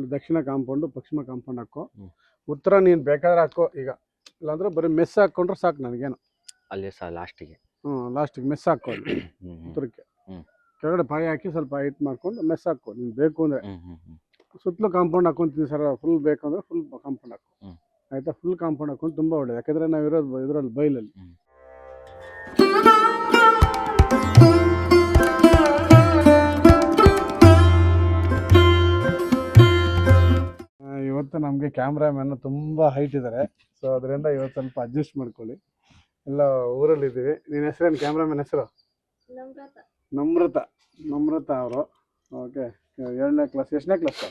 ಇಲ್ಲಿ ದಕ್ಷಿಣ ಕಾಂಪೌಂಡು, ಪಶ್ಚಿಮ ಕಾಂಪೌಂಡ್ ಹಾಕೋ. ಉತ್ತರ ನೀನು ಬೇಕಾದ್ರೆ ಹಾಕೋ ಈಗ, ಇಲ್ಲಾಂದ್ರೆ ಬರೀ ಮೆಸ್ ಹಾಕ್ಕೊಂಡ್ರೆ ಸಾಕು ನನಗೇನು. ಅಲ್ಲಿ ಸಹ ಲಾಸ್ಟಿಗೆ ಲಾಸ್ಟಿಗೆ ಮೆಸ್ ಹಾಕೋ ಉತ್ತರಕ್ಕೆ. ಕೆಳಗಡೆ ಪಾಯ ಹಾಕಿ ಸ್ವಲ್ಪ ಹೈಟ್ ಮಾಡ್ಕೊಂಡು ಮೆಸ್ ಹಾಕೋ ನೀನು ಬೇಕು ಅಂದರೆ. ಸುತ್ತಲೂ ಕಾಂಪೌಂಡ್ ಹಾಕೊಂತೀನಿ ಸರ್, ಫುಲ್ ಬೇಕು ಅಂದರೆ ಫುಲ್ ಕಾಂಪೌಂಡ್ ಹಾಕೋ. ಆಯಿತಾ? ಫುಲ್ ಕಾಂಪೌಂಡ್ ಹಾಕೊಂಡು ತುಂಬ ಒಳ್ಳೆಯದು. ಯಾಕಂದರೆ ನಾವಿರೋದು ಇದರಲ್ಲಿ ಬೈಲಲ್ಲಿ. ಇವತ್ತು ನಮಗೆ ಕ್ಯಾಮ್ರಾಮ್ಯಾನ್ ತುಂಬ ಹೈಟ್ ಇದ್ದಾರೆ. ಸೊ ಅದರಿಂದ ಇವತ್ತು ಸ್ವಲ್ಪ ಅಡ್ಜಸ್ಟ್ ಮಾಡ್ಕೊಳ್ಳಿ. ಎಲ್ಲ ಊರಲ್ಲಿದ್ದೀವಿ. ನಿನ್ನ ಹೆಸರೇನು? ಕ್ಯಾಮ್ರಾಮ್ಯಾನ್ ಹೆಸರು ನಮ್ರತ ಅವರು. ಓಕೆ, 7ನೇ ಕ್ಲಾಸ್. ಎಷ್ಟನೇ ಕ್ಲಾಸ್?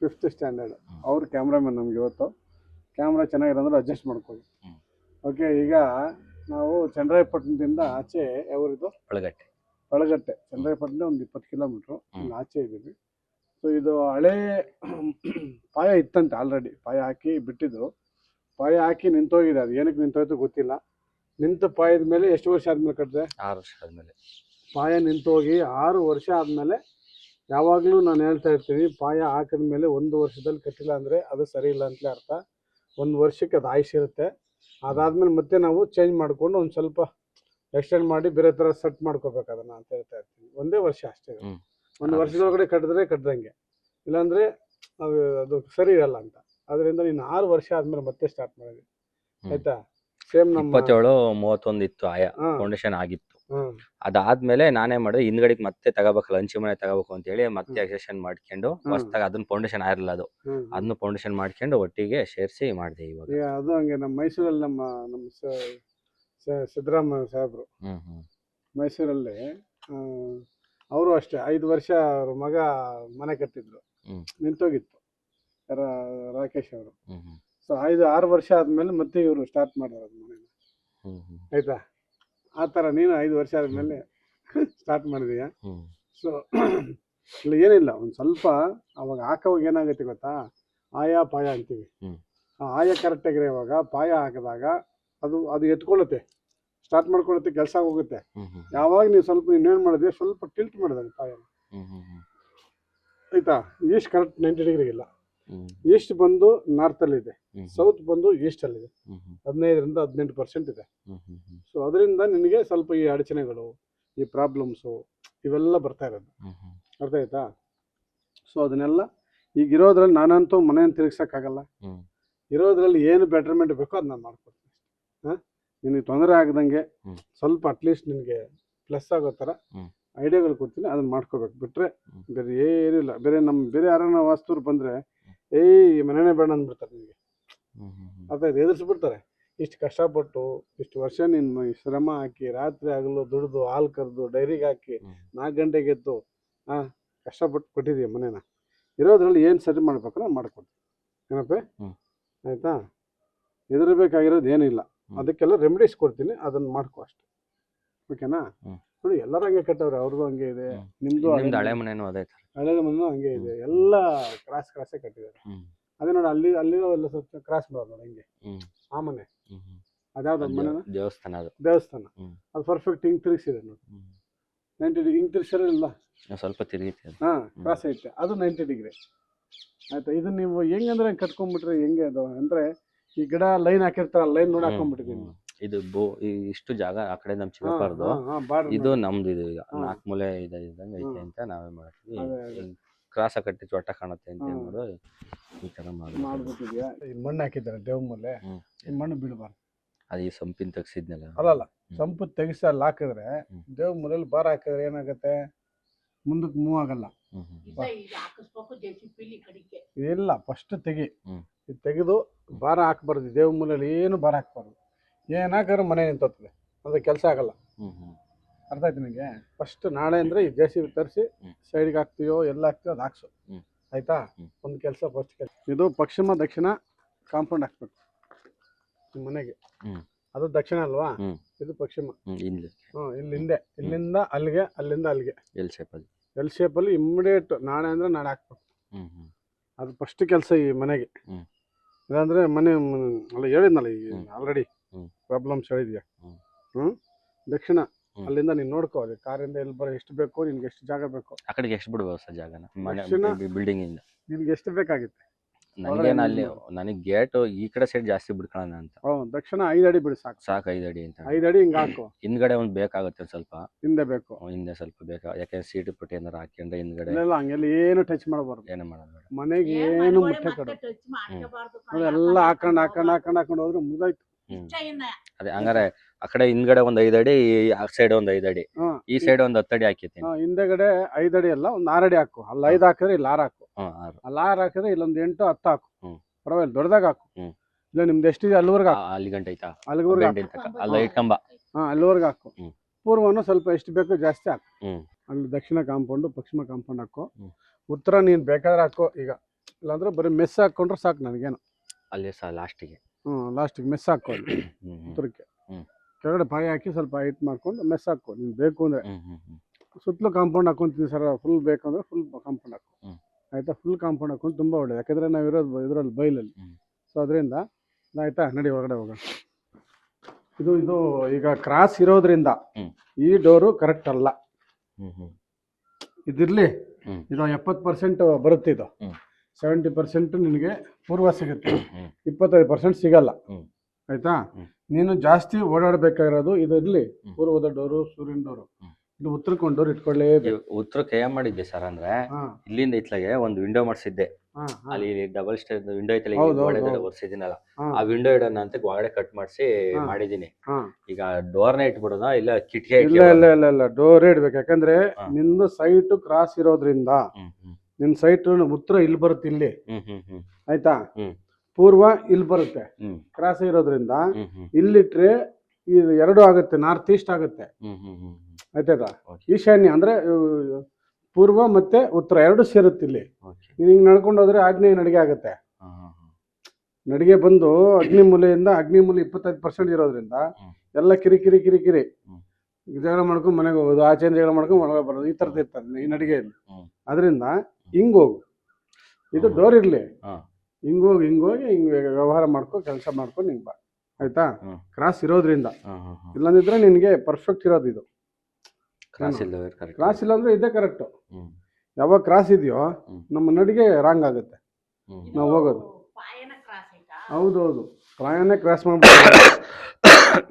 5th standard. ಅವ್ರು ಕ್ಯಾಮ್ರಾಮ್ಯಾನ್ ನಮ್ಗೆ ಇವತ್ತು. ಕ್ಯಾಮ್ರಾ ಚೆನ್ನಾಗಿರೋದ್ರೆ ಅಡ್ಜಸ್ಟ್ ಮಾಡ್ಕೊಳ್ಳಿ. ಓಕೆ, ಈಗ ನಾವು ಚನ್ನರಾಯಪಟ್ಟಣದಿಂದ ಆಚೆ, ಯಾವೂರಿದು? ಪಳಗಟ್ಟೆ. ಚನ್ನರಾಯಪಟ್ಟಣ ಒಂದು 20 ಕಿಲೋಮೀಟ್ರು ಆಚೆ ಇದ್ದೀವಿ. ಸೊ ಇದು ಹಳೇ ಪಾಯ ಇತ್ತಂತೆ, ಆಲ್ರೆಡಿ ಪಾಯ ಹಾಕಿ ಬಿಟ್ಟಿದ್ರು. ಪಾಯ ಹಾಕಿ ನಿಂತೋಗಿದೆ. ಅದು ಏನಕ್ಕೆ ನಿಂತೋಯ್ತು ಗೊತ್ತಿಲ್ಲ. ನಿಂತ ಪಾಯದ ಮೇಲೆ ಎಷ್ಟು ವರ್ಷ ಆದಮೇಲೆ ಕಟ್ಟಿದೆ? 6 ವರ್ಷ ಆದಮೇಲೆ. ಪಾಯ ನಿಂತೋಗಿ 6 ವರ್ಷ ಆದಮೇಲೆ, ಯಾವಾಗಲೂ ನಾನು ಹೇಳ್ತಾ ಇರ್ತೀನಿ, ಪಾಯ ಹಾಕಿದ ಮೇಲೆ 1 ವರ್ಷದಲ್ಲಿ ಕಟ್ಟಿಲ್ಲ ಅಂದರೆ ಅದು ಸರಿ ಇಲ್ಲ ಅಂತಲೇ ಅರ್ಥ. 1 ವರ್ಷಕ್ಕೆ ಅದು ಆಯುಷ್ ಇರುತ್ತೆ. ಅದಾದಮೇಲೆ ಮತ್ತೆ ನಾವು ಚೇಂಜ್ ಮಾಡಿಕೊಂಡು ಒಂದು ಸ್ವಲ್ಪ ಎಕ್ಸ್ಟೆಂಡ್ ಮಾಡಿ ಬೇರೆ ಥರ ಸೆಟ್ ಮಾಡ್ಕೋಬೇಕು ಅದನ್ನು ಅಂತ ಹೇಳ್ತಾ ಇರ್ತೀನಿ. 1 ವರ್ಷ ಅಷ್ಟೇ. 1 ವರ್ಷದೊಳಗಡೆ ಕಟ್ಟಿದಂಗೆ, ಇಲ್ಲಾಂದರೆ ಅದು ಸರಿ ಇರಲ್ಲ ಅಂತ. ಅದರಿಂದ ನೀನು 6 ವರ್ಷ ಆದಮೇಲೆ ಮತ್ತೆ ಸ್ಟಾರ್ಟ್ ಮಾಡಿದ್ವಿ. ಆಯಿತಾ? ಸೇಮ್ ನಮ್ಮ 27-31 ಇತ್ತು ಆಯಾ ಫೌಂಡೇಶನ್ ಆಗಿತ್ತು. ಅದಾದ್ಮೇಲೆ ನಾನೇ ಮಾಡಿದೆ, ಹಿಂದ್ಗಡೆಗೆ ಮತ್ತೆ ತಗೋಬೇಕಲ್ಲ, ಹಂಚಿ ಮನೆ ತಗೋಬೇಕು ಅಂತ ಹೇಳಿ ಮತ್ತೆ ಎಕ್ಸೆಷನ್ ಮಾಡ್ಕೊಂಡು ಹೊಸದಾಗ ಅದನ್ನ ಫೌಂಡೇಶನ್ ಆಗಿರಲ್ಲ, ಅದನ್ನು ಫೌಂಡೇಶನ್ ಮಾಡ್ಕೊಂಡು ಒಟ್ಟಿಗೆ ಸೇರಿಸಿ ಮಾಡಿದೆ ಇವಾಗ. ಅದು ಹಂಗೆ ನಮ್ಮ ಮೈಸೂರಲ್ಲಿ ನಮ್ಮ ಸಿದ್ದರಾಮಯ್ಯ ಸಾಹೇಬರು ಮೈಸೂರಲ್ಲಿ, ಅವರು ಅಷ್ಟೇ 5 ವರ್ಷ ಅವ್ರ ಮಗ ಮನೆ ಕಟ್ಟಿದ್ರು, ನಿಂತೋಗಿತ್ತು, ರಾಕೇಶ್ ಅವರು. ಸೊ 5-6 ವರ್ಷ ಆದ್ಮೇಲೆ ಮತ್ತೆ ಇವರು ಸ್ಟಾರ್ಟ್ ಮಾಡಿರೋದು ಮನೇನ. ಆಯ್ತಾ? ಆ ಥರ ನೀನು 5 ವರ್ಷ ಆದಮೇಲೆ ಸ್ಟಾರ್ಟ್ ಮಾಡಿದೀಯ. ಸೊ ಇಲ್ಲಿ ಏನಿಲ್ಲ, ಒಂದು ಸ್ವಲ್ಪ ಅವಾಗ ಹಾಕೋವಾಗ ಏನಾಗುತ್ತೆ ಗೊತ್ತಾ, ಆಯಾ ಪಾಯ ಅಂತೀವಿ. ಆಯಾ ಕರೆಕ್ಟಾಗಿರೋವಾಗ ಪಾಯ ಹಾಕಿದಾಗ ಅದು ಎತ್ಕೊಳ್ಳುತ್ತೆ, ಸ್ಟಾರ್ಟ್ ಮಾಡ್ಕೊಳ್ಳುತ್ತೆ, ಕೆಲಸ ಹೋಗುತ್ತೆ. ಯಾವಾಗ ನೀವು ಸ್ವಲ್ಪ ಇನ್ನೇನು ಮಾಡಿದ್ರೆ ಸ್ವಲ್ಪ ಟಿಲ್ಟ್ ಮಾಡಿದಾಗ ಪಾಯ, ಆಯ್ತಾ? ಈಸ್ಟ್ ಕರೆಕ್ಟ್ 90 ಡಿಗ್ರಿ ಇಲ್ಲ. ಈಸ್ಟ್ ಬಂದು ನಾರ್ತಲ್ಲಿದೆ, ಸೌತ್ ಬಂದು ಈಸ್ಟಲ್ಲಿದೆ. 15-18% ಇದೆ. ಸೊ ಅದರಿಂದ ನಿನಗೆ ಸ್ವಲ್ಪ ಈ ಅಡಚಣೆಗಳು, ಈ ಪ್ರಾಬ್ಲಮ್ಸು ಇವೆಲ್ಲ ಬರ್ತಾ ಇರೋದು. ಅರ್ಥ ಆಯ್ತಾ? ಸೊ ಅದನ್ನೆಲ್ಲ ಈಗ ಇರೋದ್ರಲ್ಲಿ ನಾನಂತೂ ಮನೆಯನ್ನು ತಿರುಗಿಸೋಕ್ಕಾಗಲ್ಲ. ಇರೋದ್ರಲ್ಲಿ ಏನು ಬೆಟರ್ಮೆಂಟ್ ಬೇಕೋ ಅದು ನಾನು ಮಾಡ್ಕೊಡ್ತೀನಿ. ನಿನಗೆ ತೊಂದರೆ ಆಗದಂಗೆ ಸ್ವಲ್ಪ ಅಟ್ಲೀಸ್ಟ್ ನಿನಗೆ ಪ್ಲಸ್ ಆಗೋ ಥರ ಐಡಿಯಾಗಳು ಕೊಡ್ತೀನಿ, ಅದನ್ನು ಮಾಡ್ಕೋಬೇಕು. ಬಿಟ್ಟರೆ ಬೇರೆ ಏನೂ ಇಲ್ಲ. ಬೇರೆ ಯಾರನ್ನ ವಾಸ್ತುರು ಬಂದರೆ ಈ ಮನೆಯೇ ಬೇಡ ಅಂದ್ಬಿಡ್ತಾರೆ ನಿನಗೆ. ಅರ್ಥ ಎದುರಿಸ್ಬಿಡ್ತಾರೆ. ಇಷ್ಟು ಕಷ್ಟಪಟ್ಟು ಇಷ್ಟು ವರ್ಷ ನಿನ್ನ ಶ್ರಮ ಹಾಕಿ ರಾತ್ರಿ ಹಗಲು ದುಡಿದು ಹಾಲು ಕರೆದು ಡೈರಿಗೆ ಹಾಕಿ 4 ಗಂಟೆಗೆ ಎದ್ದು ಕಷ್ಟಪಟ್ಟು ಕೊಟ್ಟಿದ್ದೀವಿ ಮನೇನ. ಇರೋದ್ರಲ್ಲಿ ಏನು ಸರಿ ಮಾಡ್ಬೇಕು ನಾನು ಮಾಡ್ಕೊಡ್ತೀನಿ. ಏನಪ್ಪ? ಆಯಿತಾ? ಎದುರಬೇಕಾಗಿರೋದು ಏನಿಲ್ಲ. ಅದಕ್ಕೆಲ್ಲ ರೆಮಿಡೀಸ್ ಕೊಡ್ತೀನಿ, ಅದನ್ನು ಮಾಡ್ಕೊ ಅಷ್ಟೆ. ಓಕೆನಾ? ನೋಡಿ, ಎಲ್ಲರೂ ಹಂಗೆ ಕಟ್ಟವ್ರೆ. ಅವ್ರದ್ದು ಹಂಗೆ ಇದೆ, ನಿಮ್ಮದು ಹಳೆ ಮನೆಯೂ ಅದೇ ಥರ, ಹಳೆದ ಮನೆಯೂ ಹಂಗೆ ಇದೆ. ಎಲ್ಲ ಕ್ರಾಸೇ ಕಟ್ಟಿದ್ದಾರೆ. ಅದೇ ನೋಡಿ, ಅಲ್ಲಿರೋ ಎಲ್ಲ ಸ್ವಲ್ಪ ಕ್ರಾಸ್ ಮಾಡೋದು ನೋಡಿ ಹಿಂಗೆ. ಆ ಮನೆ ಅದ್ಯಾವ್ದು ಮನೆ? ದೇವಸ್ಥಾನ. ಅದು ಪರ್ಫೆಕ್ಟ್ ಹಿಂಗೆ ತಿರುಗಿಸಿದೆ ನೋಡಿ, 90 ಡಿಗ್ರಿ ಹಿಂಗೆ ತಿರುಗಿಸಿರಲಿಲ್ಲ, ಸ್ವಲ್ಪ ತಿರುಗಿತೆ. ಕ್ರಾಸ್ ಐತೆ, ಅದು 90 ಡಿಗ್ರಿ. ಆಯ್ತಾ? ಇದು ನೀವು ಹೆಂಗಂದ್ರೆ ಕಟ್ಕೊಂಡ್ಬಿಟ್ರೆ ಹೆಂಗೆ ಅದು ಅಂದರೆ, ಈ ಗಿಡ ಲೈನ್ ಹಾಕಿರ್ತಾರ, ಲೈನ್ ನೋಡಿ ಹಾಕೊಂಡ್ಬಿಟ್ಟಿದ್ದೀನಿ. ಇದು ಇಷ್ಟು ಜಾಗ ಆ ಕಡೆ ನಮ್ ಚಿಕ್ಕಪ್ಪಾರ್ದು, ಇದು ನಮ್ದು. ಇದು ಈಗ 4 ಮೂಲೆ ಇದ್ದಂಗೆ ಐತೆ ಅಂತ ನಾವೇ ಮಾಡ್ತೀವಿ. ಕ್ರಾಸ ಕಟ್ಟಿ ಚೊಟ್ಟ ಕಾಣುತ್ತೆ ಅಂತ ಹೇಳ್ಬಿಡು ಈ ತರ ಮಾಡ್ಬಿಟ್ಟಿದ್ಯಾ. ಈ ಮಣ್ಣು ಹಾಕಿದ್ದಾರೆ ದೇವ್ ಮೂಲೆ, ಈ ಮಣ್ಣು ಬಿಡಬಾರ್ದು. ಅದು ಈ ಸಂಪಿನ ತೆಗ್ಸಿದ್ನಲ್ಲ, ಅಲ್ಲಲ್ಲ, ಸಂಪು ತೆಗಿಸಿ ಅಲ್ಲಿ ಹಾಕಿದ್ರೆ ದೇವ್ ಮೂಲೆಯಲ್ಲಿ ಬಾರ್ ಹಾಕಿದ್ರೆ ಏನಾಗುತ್ತೆ, ಮುಂದಕ್ಕೆ ಮೂವ್ ಆಗಲ್ಲ. ಇಲ್ಲ, ಫಸ್ಟ್ ತೆಗೆದು ಬಾರ ಹಾಕ್ಬಾರ್ದು. ದೇವ್ ಮೂಲೆಯಲ್ಲಿ ಏನು ಬಾರ ಹಾಕ್ಬಾರ್ದು. ಏನಾಗಾರು ಮನೆ ನಿಂತೋಗ್ತದೆ, ಅಂದ್ರೆ ಕೆಲಸ ಆಗಲ್ಲ. ಅರ್ಥ ಆಯ್ತು ನಿನಗೆ? ಫಸ್ಟ್ ನಾಳೆ ಅಂದರೆ ಈ JCB ತರಿಸಿ ಸೈಡ್ಗೆ ಹಾಕ್ತೀಯೋ ಎಲ್ಲ ಹಾಕ್ತೀಯೋ ಅದು ಹಾಕ್ಸು. ಆಯಿತಾ? ಒಂದು ಕೆಲಸ, ಫಸ್ಟ್ ಕೆಲಸ ಇದು ಪಶ್ಚಿಮ ದಕ್ಷಿಣ ಕಾಂಪೌಂಡ್ ಹಾಕ್ಬೇಕು ನಿಮ್ಮ ಮನೆಗೆ. ಅದು ದಕ್ಷಿಣ ಅಲ್ವಾ, ಇದು ಪಶ್ಚಿಮ. ಇಲ್ಲಿ ಹಿಂದೆ, ಇಲ್ಲಿಂದ ಅಲ್ಲಿಗೆ, ಅಲ್ಲಿಂದ ಅಲ್ಲಿಗೆ ಎಲ್ ಶೇಪಲ್ಲಿ ಇಮ್ಮಿಡಿಯೇಟ್ ನಾಳೆ ಅಂದರೆ ನಾಳೆ ಹಾಕ್ಬೇಕು. ಅದು ಫಸ್ಟ್ ಕೆಲಸ ಈ ಮನೆಗೆ. ಇಲ್ಲಾಂದರೆ ಮನೆ ಅಲ್ಲ, ಹೇಳಿದ್ನಲ್ಲ ಈಗ ಆಲ್ರೆಡಿ ಪ್ರಾಬ್ಲಮ್ಸ್ ಹೇಳಿದ್ಯಾ. ದಕ್ಷಿಣ ಅಲ್ಲಿಂದ ನೀನು ನೋಡ್ಕೋ, ಅಲ್ಲಿ ಕಾರಿಂದ ಎಲ್ಲಿ ಎಷ್ಟು ಬೇಕು ನಿನ್ಗೆ, ಎಷ್ಟು ಜಾಗ ಬೇಕು, ಆ ಕಡೆಗೆ ಎಷ್ಟು ಬಿಡ್ಬೋದು ಸರ್ ಜಾಗನ ಬಿಲ್ಡಿಂಗ್ ಇಂದ. ನಿನ್ಗೆ ಎಷ್ಟು ಬೇಕಾಗಿತ್ತು? ನನಗೇನು ಅಲ್ಲಿ ನನಗೆ ಗೇಟು ಈ ಕಡೆ ಸೈಡ್ ಜಾಸ್ತಿ ಬಿಡ್ಕೊಳ್ಳೋಣ ಅಂತ. ದಕ್ಷಿಣ 5 ಅಡಿ ಬಿಡು ಸಾಕು. ಸಾಕು 5 ಅಡಿ ಅಂತ. 5 ಅಡಿ ಹಿಂಗೆ ಹಾಕು. ಹಿಂದ್ಗಡೆ ಒಂದು ಬೇಕಾಗುತ್ತೆ ಸ್ವಲ್ಪ. ಹಿಂದೆ ಬೇಕು. ಹಿಂದೆ ಸ್ವಲ್ಪ ಬೇಕಾ, ಯಾಕೆಂದ್ರೆ ಸೀಟು ಪುಟ್ಟಿ ಏನಾರು ಹಾಕ್ಯಂಡ್ರೆ ಹಿಂದ್ಗಡೆ ಇಲ್ಲ ಹಂಗೆಲ್ಲ ಏನು ಟಚ್ ಮಾಡಬಾರ್ದು. ಏನು ಮಾಡೋದು ಬೇಡ. ಮನೆಗೆ ಏನು ಮುಟ್ಟೆ ಕೊಡು. ಎಲ್ಲ ಹಾಕೊಂಡು ಹೋದ್ರೆ ಮುಗಿದಾಯ್ತು. ಅದೇ ಹಂಗಾರೆ ಆ ಕಡೆ ಹಿಂದ್ಗಡೆ ಒಂದು 5 ಅಡಿ, ಆ ಸೈಡ್ ಒಂದು 5 ಅಡಿ, ಈ ಸೈಡ್ ಒಂದು 10 ಅಡಿ ಹಾಕಿರ್ತೀನಿ. ಹಿಂದೆಗಡೆ 5 ಅಡಿ ಅಲ್ಲ, ಒಂದು 6 ಅಡಿ ಹಾಕು. ಅಲ್ಲಿ 5 ಹಾಕಿದ್ರೆ ಇಲ್ಲಿ 6 ಹಾಕು. ಅಲ್ಲಿ 6 ಹಾಕಿದ್ರೆ ಇಲ್ಲೊಂದು 8 10 ಹಾಕು. ಪರವಾಗಿಲ್ಲ, ದೊಡ್ಡದಾಗ ಹಾಕು. ಇಲ್ಲ ನಿಮ್ದು ಎಷ್ಟಿದೆ ಅಲ್ಲಿವರೆಗೆ ಹಾಕು. ಅಲ್ಲಿ ಗಂಟೆ ಐತಾ? ಅಲ್ಲಿವರೆಗೆ ಅಲ್ಲಿ ಲೈಟ್ ಕಂಬ ಅಲ್ಲಿವರೆಗೆ ಹಾಕು. ಪೂರ್ವನು ಸ್ವಲ್ಪ ಎಷ್ಟು ಬೇಕೋ ಜಾಸ್ತಿ ಹಾಕು. ಅಲ್ಲಿ ದಕ್ಷಿಣ ಕಾಂಪೌಂಡು, ಪಶ್ಚಿಮ ಕಾಂಪೌಂಡ್ ಹಾಕು. ಉತ್ತರ ನೀನ್ ಬೇಕಾದ್ರೆ ಹಾಕೋ. ಈಗ ಇಲ್ಲಾಂದ್ರೆ ಬರೀ ಮೆಸ್ ಹಾಕೊಂಡ್ರೆ ಸಾಕು ನನಗೇನು. ಅಲ್ಲಿ ಲಾಸ್ಟಿಗೆ ಲಾಸ್ಟಿಗೆ ಮೆಸ್ ಹಾಕೋ. ಅಲ್ಲಿ ಉತ್ತರಕ್ಕೆ ಕೆಳಗಡೆ ಪಾಯಿ ಹಾಕಿ ಸ್ವಲ್ಪ ಹೈಟ್ ಮಾಡ್ಕೊಂಡು ಮೆಸ್ ಹಾಕೋ. ನೀನ್ ಬೇಕು ಅಂದ್ರೆ ಸುತ್ತಲೂ ಕಾಂಪೌಂಡ್ ಹಾಕೊಂತೀನಿ ಸರ್, ಫುಲ್ ಬೇಕು ಅಂದ್ರೆ ಫುಲ್ ಕಾಂಪೌಂಡ್ ಹಾಕು. ಆಯ್ತಾ? ಫುಲ್ ಕಾಂಪೌಂಡ್ ಹಾಕೊಂಡು ತುಂಬಾ ಒಳ್ಳೇದು. ಯಾಕಂದ್ರೆ ನಾವಿರೋದು ಇದರಲ್ಲಿ ಬೈಲಲ್ಲಿ. ಸೊ ಅದರಿಂದ ಆಯ್ತಾ, ನಡಿ ಒಳಗಡೆ ಹೋಗೋಣ. ಇದು ಈಗ ಕ್ರಾಸ್ ಇರೋದ್ರಿಂದ ಈ ಡೋರು ಕರೆಕ್ಟ್ ಅಲ್ಲ. ಇದಿರ್ಲಿ, ಇದು 70% ಬರುತ್ತೆ. ಇದು 70% ನಿನಗೆ ಪೂರ್ವ ಸಿಗುತ್ತೆ, 25% ಸಿಗಲ್ಲ. ಆಯ್ತಾ? ನೀನು ಜಾಸ್ತಿ ಓಡಾಡಬೇಕಾಗಿರೋದು ಇದಿರ್ಲಿ, ಪೂರ್ವದ ಡೋರು, ಸೂರ್ಯನ ಡೋರು. ಇದು ಉತ್ತರಕ್ಕೊಂದು ಡೋರ್ ಇಟ್ಕೊಳ್ಳೇಬೇಕು. ಉತ್ತರಕ್ಕೆ ಏನ್ ಮಾಡಿದ್ದೆ ಸರ್ ಅಂದ್ರೆ, ಇಲ್ಲಿಂದ ಇತ್ಲಾಗೆ ಒಂದು ವಿಂಡೋ ಮಾಡಿಸಿದ್ದೆ. ಅಲ್ಲಿ ಡಬಲ್ ಸ್ಟೇರ್ ವಿಂಡೋ ಐತಲ್ಲ, ಒರ್ಸಿದ್ದೀನಲ್ಲ, ಆ ವಿಂಡೋ ಇಡೋಣ ಅಂತ ಒಳಗಡೆ ಕಟ್ ಮಾಡಿಸಿ ಮಾಡಿದೀನಿ. ಈಗ ಡೋರ್ನ ಇಟ್ಬಿಡೋಣ ಇಲ್ಲ ಕಿಟಕಿ? ಇಲ್ಲ ಡೋರ್ ಇಡ್ಬೇಕು. ಯಾಕಂದ್ರೆ ನಿಂದು ಸೈಟ್ ಕ್ರಾಸ್ ಇರೋದ್ರಿಂದ ನಿನ್ ಸೈಟ್ ಉತ್ತರ ಇಲ್ಲಿ ಬರುತ್ತೆ, ಇಲ್ಲಿ. ಆಯ್ತಾ? ಪೂರ್ವ ಇಲ್ಲಿ ಬರುತ್ತೆ, ಕ್ರಾಸ್ ಇರೋದ್ರಿಂದ ಇಲ್ಲಿಟ್ರೆ ಇದು 2 ಆಗುತ್ತೆ, ನಾರ್ತ್ ಈಸ್ಟ್ ಆಗುತ್ತೆ. ಆಯ್ತಾ? ಈಶಾನ್ಯ ಅಂದ್ರೆ ಪೂರ್ವ ಮತ್ತೆ ಉತ್ತರ 2 ಸೇರುತ್ತೆ ಇಲ್ಲಿ. ನೀನ್ ಹಿಂಗ್ ನಡ್ಕೊಂಡು ಹೋದ್ರೆ ಆಗ್ನೇಯ ನಡಿಗೆ ಆಗುತ್ತೆ. ನಡಿಗೆ ಬಂದು ಅಗ್ನಿ ಮೂಲೆಯಿಂದ, ಅಗ್ನಿ ಮೂಲೆ 25% ಇರೋದ್ರಿಂದ ಎಲ್ಲ ಕಿರಿಕಿರಿ ಜಗಳ ಮಾಡ್ಕೊಂಡು ಮನೆಗೆ ಹೋಗೋದು, ಆಚೆಯಿಂದ ಜಗಳ ಮಾಡ್ಕೊಂಡು ಒಳಗೆ ಬರೋದು, ಈ ತರದ್ ಇರ್ತಾರೆ ಈ ನಡಿಗೆಯಲ್ಲಿ. ಅದರಿಂದ ಹಿಂಗ್ ಹೋಗು. ಇದು ಡೋರ್ ಇರ್ಲಿ, ಹಿಂಗೋಗಿ ಹಿಂಗ್ ವ್ಯವಹಾರ ಮಾಡ್ಕೊ, ಕೆಲಸ ಮಾಡ್ಕೊಂಡು ಹಿಂಗ್ ಬಾ. ಆಯ್ತಾ? ಕ್ರಾಸ್ ಇರೋದ್ರಿಂದ. ಇಲ್ಲಂದಿದ್ರೆ ನಿನ್ಗೆ ಪರ್ಫೆಕ್ಟ್ ಇರೋದು ಇದು. ಕ್ರಾಸ್ ಇಲ್ಲ ಅಂದ್ರೆ ಇದೇ ಕರೆಕ್ಟ್. ಯಾವಾಗ ಕ್ರಾಸ್ ಇದೆಯೋ ನಮ್ಮ ನಡಿಗೆ ರಾಂಗ್ ಆಗುತ್ತೆ, ನಾವು ಹೋಗೋದು. ಹೌದೌದು, ಪ್ರಾಯನೇ ಕ್ರಾಸ್ ಮಾಡ್ಬಿಟ್ಟು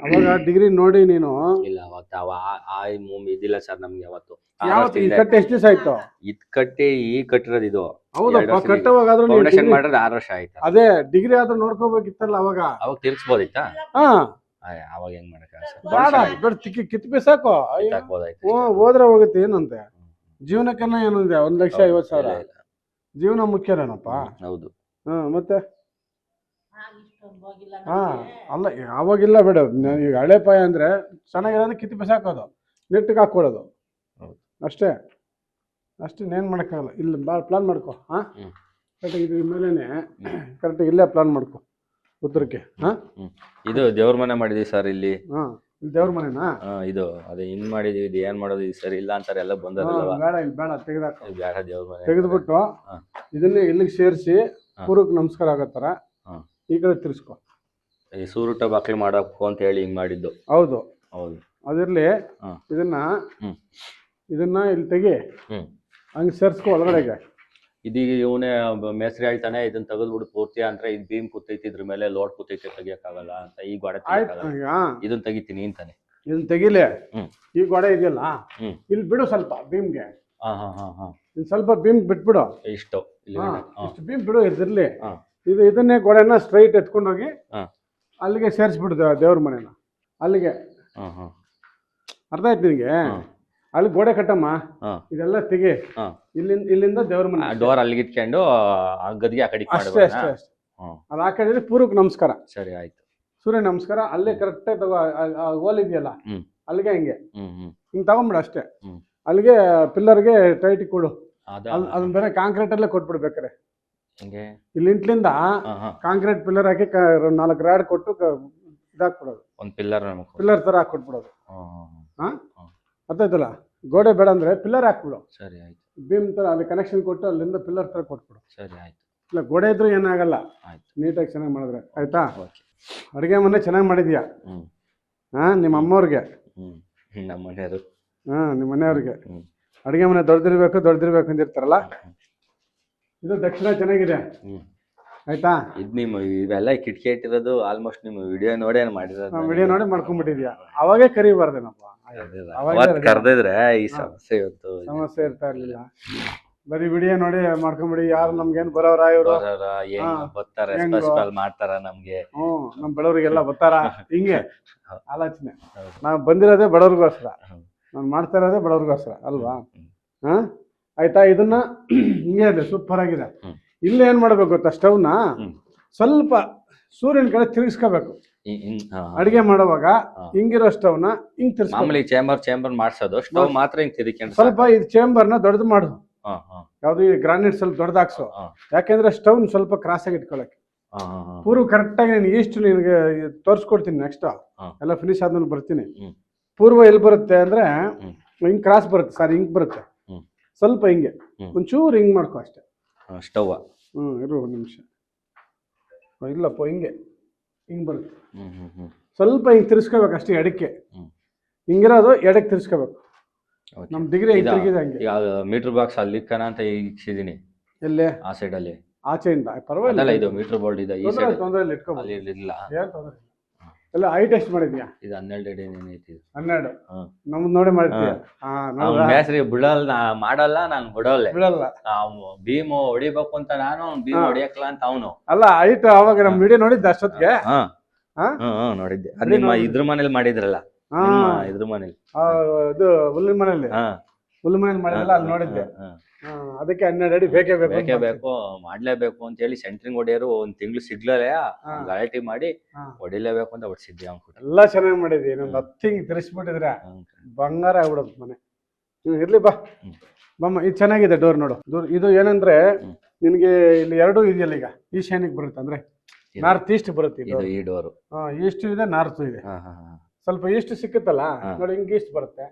ಅವಾಗ ಡಿಗ್ರಿ ನೋಡಿ ನೀನು. ಇಲ್ಲ ಇದಿಲ್ಲ ಸರ್ ನಮ್ಗೆ ಅವತ್ತು. ಈ ಕಟ್ಟೆ ಎಷ್ಟು ದಿವಸ ಆಯ್ತು? ಇದ್ ಕಟ್ಟಿ ಈ ಕಟ್ಟಿರೋದು ಇದು. ಹೌದಪ್ಪ, ಕಟ್ಟುವಾಗಾದ್ರೂ ಫೌಂಡೇಶನ್ ಮಾಡಿರೋದು 6 ವರ್ಷ ಆಯ್ತು. ಅದೇ ಡಿಗ್ರಿ ಆದ್ರೂ ನೋಡ್ಕೋಬೇಕಿತ್ತಲ್ಲ ಅವಾಗ. ತಿರ್ಗಿಸ್ಬೋದಿತ್ತಾ? ಅವಾಗ ಹೆಂಗ್ ಮಾಡಕ ಕಿತ್ ಬಿಸಾಕೋ. ಹೋದ್ರೆ ಹೋಗುತ್ತೆ, ಏನಂತೆ ಜೀವನಕ್ಕನ್ನ ಏನಿದೆ 1,50,000 ಜೀವನ ಮುಖ್ಯನೇನಪ್ಪ. ಹೌದು. ಮತ್ತೆ ಅಲ್ಲ ಅವಾಗಿಲ್ಲ ಬೇಡ. ಈಗ ಹಳೆ ಪಾಯ ಅಂದ್ರೆ ಚೆನ್ನಾಗಿರೋದು ಕಿತ್ತು ಬಿಸಾಕೋದು, ನೆಟ್ಟಿಗೆ ಹಾಕೊಡೋದು ಅಷ್ಟೇ. ಏನ್ ಮಾಡಕ್ಕಾಗಲ್ಲ. ಇಲ್ಲಿ ಪ್ಲಾನ್ ಮಾಡ್ಕೊ. ಇದ್ರ ಮೇಲೇನೆ ಕರೆಕ್ಟ್ ಇಲ್ಲೇ ಪ್ಲಾನ್ ಮಾಡ್ಕೊ ಉತ್ತರಕ್ಕೆ. ಇದು ದೇವ್ರ ಮನೆ ಮಾಡಿದೀವಿ ಸರ್ ಇಲ್ಲಿ. ದೇವ್ರ ಮನೆನಾ? ಇದು ಅದೇ ಹಿಂಗ್ ಮಾಡಿದೀವಿ. ಇದು ಏನ್ ಮಾಡೋದು ಸರ್? ಇಲ್ಲ ಅಂತಾರೆ ಎಲ್ಲ ಬಂದಲ್ಲ. ಬೇಡ ತೆಗೆದಾಕ. ಬೇಡ, ದೇವ್ರ ಮನೆ ತೆಗೆದ್ಬಿಟ್ಟು ಇದನ್ನೇ ಇಲ್ಲಿಗೆ ಸೇರಿಸಿ ಪೂರ್ವಕ್ಕೆ ನಮಸ್ಕಾರ ಆಗತ್ತಾರ ಈ ಕಡೆ ತಿರ್ಸ್ಕೊ. ಈ ಸೂರುಟ ಬಾಕ್ಲಿ ಮಾಡಬೇಕು ಅಂತ ಹೇಳಿ ಹಿಂಗ್ ಮಾಡಿದ್ದು. ಹೌದು. ಅದಿರ್ಲಿ, ಇದನ್ನ ಇಲ್ಲಿ ತೆಗಿ, ಹಂಗ್ ಸೇರ್ಸ್ಕೊ ಒಳಗಡೆಗೆ. ಇದೀಗ ಇವನೇ ಮೇಸ್ತ್ರಿ ಹೇಳ್ತಾನೆ, ಇದನ್ನ ತೆಗೆದ್ಬಿಟ್ಟು ಪೂರ್ತಿ ಅಂದ್ರೆ ಇದು ಬೀಮ್ ಕೂತೈತಿ, ಇದ್ರ ಮೇಲೆ ಲೋಡ್ ಕೂತೈತಿ, ತೆಗಿಯಕ್ಕಾಗಲ್ಲ ಅಂತ. ಈ ಗೋಡೆ ಇದನ್ನ ತೆಗಿತೀನಿ ಅಂತಾನೆ. ಇದನ್ನ ತೆಗಿಲೆ. ಈ ಗೋಡೆ ಇದೆಯಲ್ಲ, ಇಲ್ಲಿ ಬಿಡು ಸ್ವಲ್ಪ ಬೀಮ್ಗೆ. ಇಲ್ಲಿ ಸ್ವಲ್ಪ ಬೀಮ್ ಬಿಟ್ಬಿಡು. ಇಷ್ಟು ಬೀಮ್ ಬಿಡು, ಇದಿರ್ಲಿ. ಇದನ್ನೇ ಗೋಡೆನ ಸ್ಟ್ರೈಟ್ ಎತ್ಕೊಂಡೋಗಿ ಅಲ್ಲಿಗೆ ಸೇರಿಸ್ಬಿಡು ದೇವ್ರ ಮನೆನ. ಅಲ್ಲಿಗೆ ಅರ್ಥ ಆಯ್ತು ನಿನಗೆ? ಅಲ್ಲಿ ಗೋಡೆ ಕಟ್ಟಮ್ಮ, ಇದೆಲ್ಲ ತೆಗಿ. ಇಲ್ಲಿಂದ ದೇವ್ರ ಮನೆ ಡೋರ್ ಅಲ್ಲಿಗೆ ಇಟ್ಕೊಂಡು ಗದಿಗೆ ಆ ಕಡೆ ಅಷ್ಟೇ. ಅದು ಆ ಕಡೆ ಪೂರ್ವಕ್ಕೆ ನಮಸ್ಕಾರ. ಸರಿ ಆಯ್ತು. ಸೂರ್ಯ ನಮಸ್ಕಾರ ಅಲ್ಲೇ ಕರೆಕ್ಟ್ ತಗೋ. ಹೋಲ್ ಇದೆಯಲ್ಲ ಅಲ್ಲಿಗೆ ಹಿಂಗೆ ಹಿಂಗ್ ತಗೊಂಬಿಡ ಅಷ್ಟೇ. ಅಲ್ಲಿಗೆ ಪಿಲ್ಲರ್ಗೆ ಟೈಟ್ ಕೊಡು. ಅದನ್ನ ಬೇರೆ ಕಾಂಕ್ರೀಟ್ ಅಲ್ಲೇ ಕೊಟ್ಬಿಡ್ಬೇಕಾರೆ. ಇಲ್ಲಿ ಇಂಟ್ಲಿಂದ ಕಾಂಕ್ರೀಟ್ ಪಿಲ್ಲರ್ ಹಾಕಿ 4 ರಾಡ್ ಕೊಟ್ಟು ಇದಾಕ್ಬಿಡೋದು. ಒಂದು ಪಿಲ್ಲರ್ ತರ ಹಾಕೊಟ್ಬಿಡೋದು. ಅರ್ಥ ಆಯ್ತಲ್ಲ? ಗೋಡೆ ಬೇಡ ಅಂದ್ರೆ ಪಿಲ್ಲರ್ ಹಾಕ್ಬಿಡು. ಸರಿ ಆಯ್ತು. ಬೀಮ್ ತರ ಅಲ್ಲಿ ಕನೆಕ್ಷನ್ ಕೊಟ್ಟು ಅಲ್ಲಿಂದ ಪಿಲ್ಲರ್ ತರ ಕೊಟ್ಬಿಡು. ಸರಿ ಆಯ್ತು. ಇಲ್ಲ ಗೋಡೆ ಇದ್ರೂ ಏನಾಗಲ್ಲ, ನೀಟಾಗಿ ಚೆನ್ನಾಗಿ ಮಾಡಿದ್ರೆ ಆಯ್ತಾ? ಅಡುಗೆ ಮನೆ ಚೆನ್ನಾಗಿ ಮಾಡಿದ್ಯಾ? ನಿಮ್ಮ ಅಮ್ಮವ್ರಿಗೆ, ನಮ್ಮ ಮನೆಯವರು, ನಿಮ್ಮ ಮನೆಯವ್ರಿಗೆ ಅಡುಗೆ ಮನೆ ದೊಡ್ಡದಿರ್ಬೇಕು ಅಂದಿರ್ತಾರಲ್ಲ. ಇದು ದಕ್ಷಿಣ ಚೆನ್ನಾಗಿದೆ ಆಯ್ತಾ. ಇದ್ ನಿಮ್ಮ ಇವೆಲ್ಲ ಕಿಟಕಿ ಇಟ್ಟಿರೋದು ಆಲ್ಮೋಸ್ಟ್ ನಿಮ್ಮ ವಿಡಿಯೋ ನೋಡೇ ಮಾಡಿರೋದು. ವಿಡಿಯೋ ನೋಡಿ ಮಾಡ್ಕೊಂಡ್ಬಿಟ್ಟಿದ್ಯಾ, ಅವಾಗೇ ಕರಿಬಾರ್ದೇನಪ್ಪ, ಕರೆದಿದ್ರೆ ಈ ಸಮಸ್ಯೆ ಇವತ್ತು ಸಮಸ್ಯೆ ಇರ್ತಾ ಇರ್ಲಿಲ್ಲ. ಬರೀ ವಿಡಿಯೋ ನೋಡಿ ಮಾಡ್ಕೊಂಬಿಡಿ, ಯಾರು ನಮ್ಗೇನ್ ಬರೋರ ಇವ್ರು ಬರ್ತಾರೆ ಮಾಡ್ತಾರ ನಮ್ಗೆ, ನಮ್ ಬಡವರಿಗೆಲ್ಲ ಬರ್ತಾರ, ಹಿಂಗೆ ಆಲೋಚನೆ. ನಾವ್ ಬಂದಿರೋದೇ ಬಡವ್ರಿಗೋಸ್ಕರ, ನಾನ್ ಮಾಡ್ತಾ ಇರೋದೇ ಬಡವ್ರಿಗೋಸ್ಕರ ಅಲ್ವಾ. ಹಾ ಆಯ್ತಾ, ಇದನ್ನ ಹಿಂಗೆ ಇದೆ, ಸೂಪರ್ ಆಗಿದೆ. ಇಲ್ಲಿ ಏನ್ ಮಾಡ್ಬೇಕು ಗೊತ್ತಾ, ಸ್ಟವ್ನ ಸ್ವಲ್ಪ ಸೂರ್ಯನ ಕಡೆ ತಿರ್ಗಿಸ್ಕೋಬೇಕು. ಅಡಿಗೆ ಮಾಡುವಾಗ ಹಿಂಗಿರೋ ಸ್ಟವ್ನ ಹಿಂಗ್ ತಿರ್ಸ್ಕೊ. ಮಾಮೂಲಿ ಚೇಂಬರ್ ಮಾಡ್ಸೋದು, ಸ್ಟವ್ ಮಾತ್ರ ಹಿಂಗ್ ತಿರ್ಕೊಂಡು ಸ್ವಲ್ಪ ಇದು ಚೇಂಬರ್ನ ದೊಡ್ಡದು ಮಾಡು. ಯಾವ್ದು ಈ ಗ್ರಾನೈಟ್ ಸ್ವಲ್ಪ ದೊಡ್ಡದಾಕ್ಸು, ಯಾಕೆಂದ್ರೆ ಸ್ಟವ್ ಸ್ವಲ್ಪ ಕ್ರಾಸ್ ಆಗಿ ಇಟ್ಕೊಳಕ್ಕೆ. ಪೂರ್ವ ಕರೆಕ್ಟ್ ಆಗಿ ನೀನು ಇಷ್ಟು ನಿನ್ಗೆ ತೋರಿಸ್ಕೊಡ್ತೀನಿ. ನೆಕ್ಸ್ಟ್ ಎಲ್ಲ ಫಿನಿಶ್ ಆದ್ಮೇಲೆ ಬರ್ತೀನಿ. ಪೂರ್ವ ಎಲ್ಲಿ ಬರುತ್ತೆ ಅಂದ್ರೆ ಹಿಂಗ್ ಕ್ರಾಸ್ ಬರುತ್ತೆ, ಸಾರಿ ಹಿಂಗ್ ಬರುತ್ತೆ. ಸ್ವಲ್ಪ ಹಿಂಗೆ ಒಂಚೂರು ಹಿಂಗ್ ಮಾಡ್ಕೊ ಅಷ್ಟೇ ಸ್ಟವ್. ಇರು ಒಂದು ನಿಮಿಷ. ಇಲ್ಲಪ್ಪ, ಹಿಂಗ್ ಬರುತ್ತೆ. ಸ್ವಲ್ಪ ಹಿಂಗ್ ತಿರ್ಸ್ಕೋಬೇಕು ಅಷ್ಟೇ, ಎಡಕ್ಕೆ ಹಿಂಗಿರೋದು ಎಡಕ್ಕೆ ತಿರ್ಸ್ಕೋಬೇಕು. ನಮ್ ಡಿಗ್ರಿ ತಿರುಗಿದೆ ಹಂಗೆ. ಮೀಟರ್ ಬಾಕ್ಸ್ ಅಲ್ಲಿ ಇಕ್ಕನ ಅಂತ ಇಕ್ಸಿದೀನಿ. ಎಲ್ಲೇ? ಆ ಸೈಡ್ ಅಲ್ಲಿ ಆಚೆಯಿಂದ ಪರವಾಗಿಲ್ಲ. ಇದು ಮೀಟರ್ ಬೋರ್ಡ್ ಇದೆ, ಈ ಸೈಡ್ ತೊಂದರೆ ಇಲ್ಲ, ಇಟ್ಕೊ. ಅಲ್ಲಿ ಇಲ್ಲ, ಏನ್ ತೊಂದರೆ ಇಲ್ಲ. ಎಲ್ಲ ಐ ಟೆಸ್ಟ್ ಮಾಡಿದ್ಯಾ? ಇದು 12 ಅಡಿ ಏನೈತಿ. 12 ನಮ್ದು ನೋಡಿ ಮಾಡಿದ್ಯಾ? ಮೇಸ್ರಿ ಬಿಡಲ್ಲ, ಮಾಡಲ್ಲ, ನಾನು ಬಿಡಲ್ಲ. ಭೀಮ್ ಹೊಡಿಬೇಕು ಅಂತ ನಾನು, ಭೀಮ್ ಹೊಡಿಯಕ್ಕಲ್ಲ ಅಂತ ಅವನು. ಅಲ್ಲ ಹೈಟ್ ಅವಾಗ ನಮ್ ವಿಡಿಯೋ ನೋಡಿದ್ದೆ ಅಷ್ಟೊತ್ತಿಗೆ. ನೋಡಿದ್ದೆ, ಅದು ನಿಮ್ಮ ಇದ್ರ ಮನೇಲಿ ಮಾಡಿದ್ರಲ್ಲ, ಇದ್ರ ಮನೇಲಿ, ಇದು ಹುಲ್ಲಿನ ಮನೇಲಿ, ಹುಲ್ಲು ಮನೇಲಿ ಮಾಡಿದ್ರಲ್ಲ, ಅಲ್ಲಿ ನೋಡಿದ್ದೆ. ಅದಕ್ಕೆ 12 ಅಡಿ ಬೇಕೇ ಬೇಕು, ಮಾಡ್ಲೇಬೇಕು ಅಂತ ಹೇಳಿ ಸೆಂಟ್ರಿಂಗ್ ಹೊಡೆಯರು ಒಂದ್ ತಿಂಗಳು ಸಿಗ್ಲೇ ಗಲಾಟೆ ಮಾಡಿ ಹೊಡಿಲೇಬೇಕು ಅಂತ ಹೊಡ್ಸಿದ್ದೆ. ಎಲ್ಲ ಚೆನ್ನಾಗಿ ಮಾಡಿದ್ವಿ. ಇನ್ನೊಂದು 10 ಹಿಂಗ್ ತಿರ್ಸ್ಬಿಟ್ಟಿದ್ರೆ ಬಂಗಾರ ಆಗ್ಬಿಡೋದು ಮನೆ. ಇರ್ಲಿ ಬಾ ಬಮ್ಮ, ಇದು ಚೆನ್ನಾಗಿದೆ ಡೋರ್ ನೋಡು. ಇದು ಏನಂದ್ರೆ ನಿನ್ಗೆ ಇಲ್ಲಿ 2 ಇದೆಯಲ್ಲ, ಈಗ ಈಶಾನ್ಯಕ್ಕೆ ಬರುತ್ತೆ, ಅಂದ್ರೆ ನಾರ್ತ್ ಈಸ್ಟ್ ಬರುತ್ತೆ ಈ ಡೋರ್. ಈಸ್ಟ್ ಇದೆ, ನಾರ್ತ್ ಇದೆ. ಸ್ವಲ್ಪ ಈಸ್ಟ್ ಸಿಕ್ಕುತ್ತಲ್ಲ ನೋಡಿ, ಹಿಂಗ್ ಈಸ್ಟ್ ಬರುತ್ತೆ,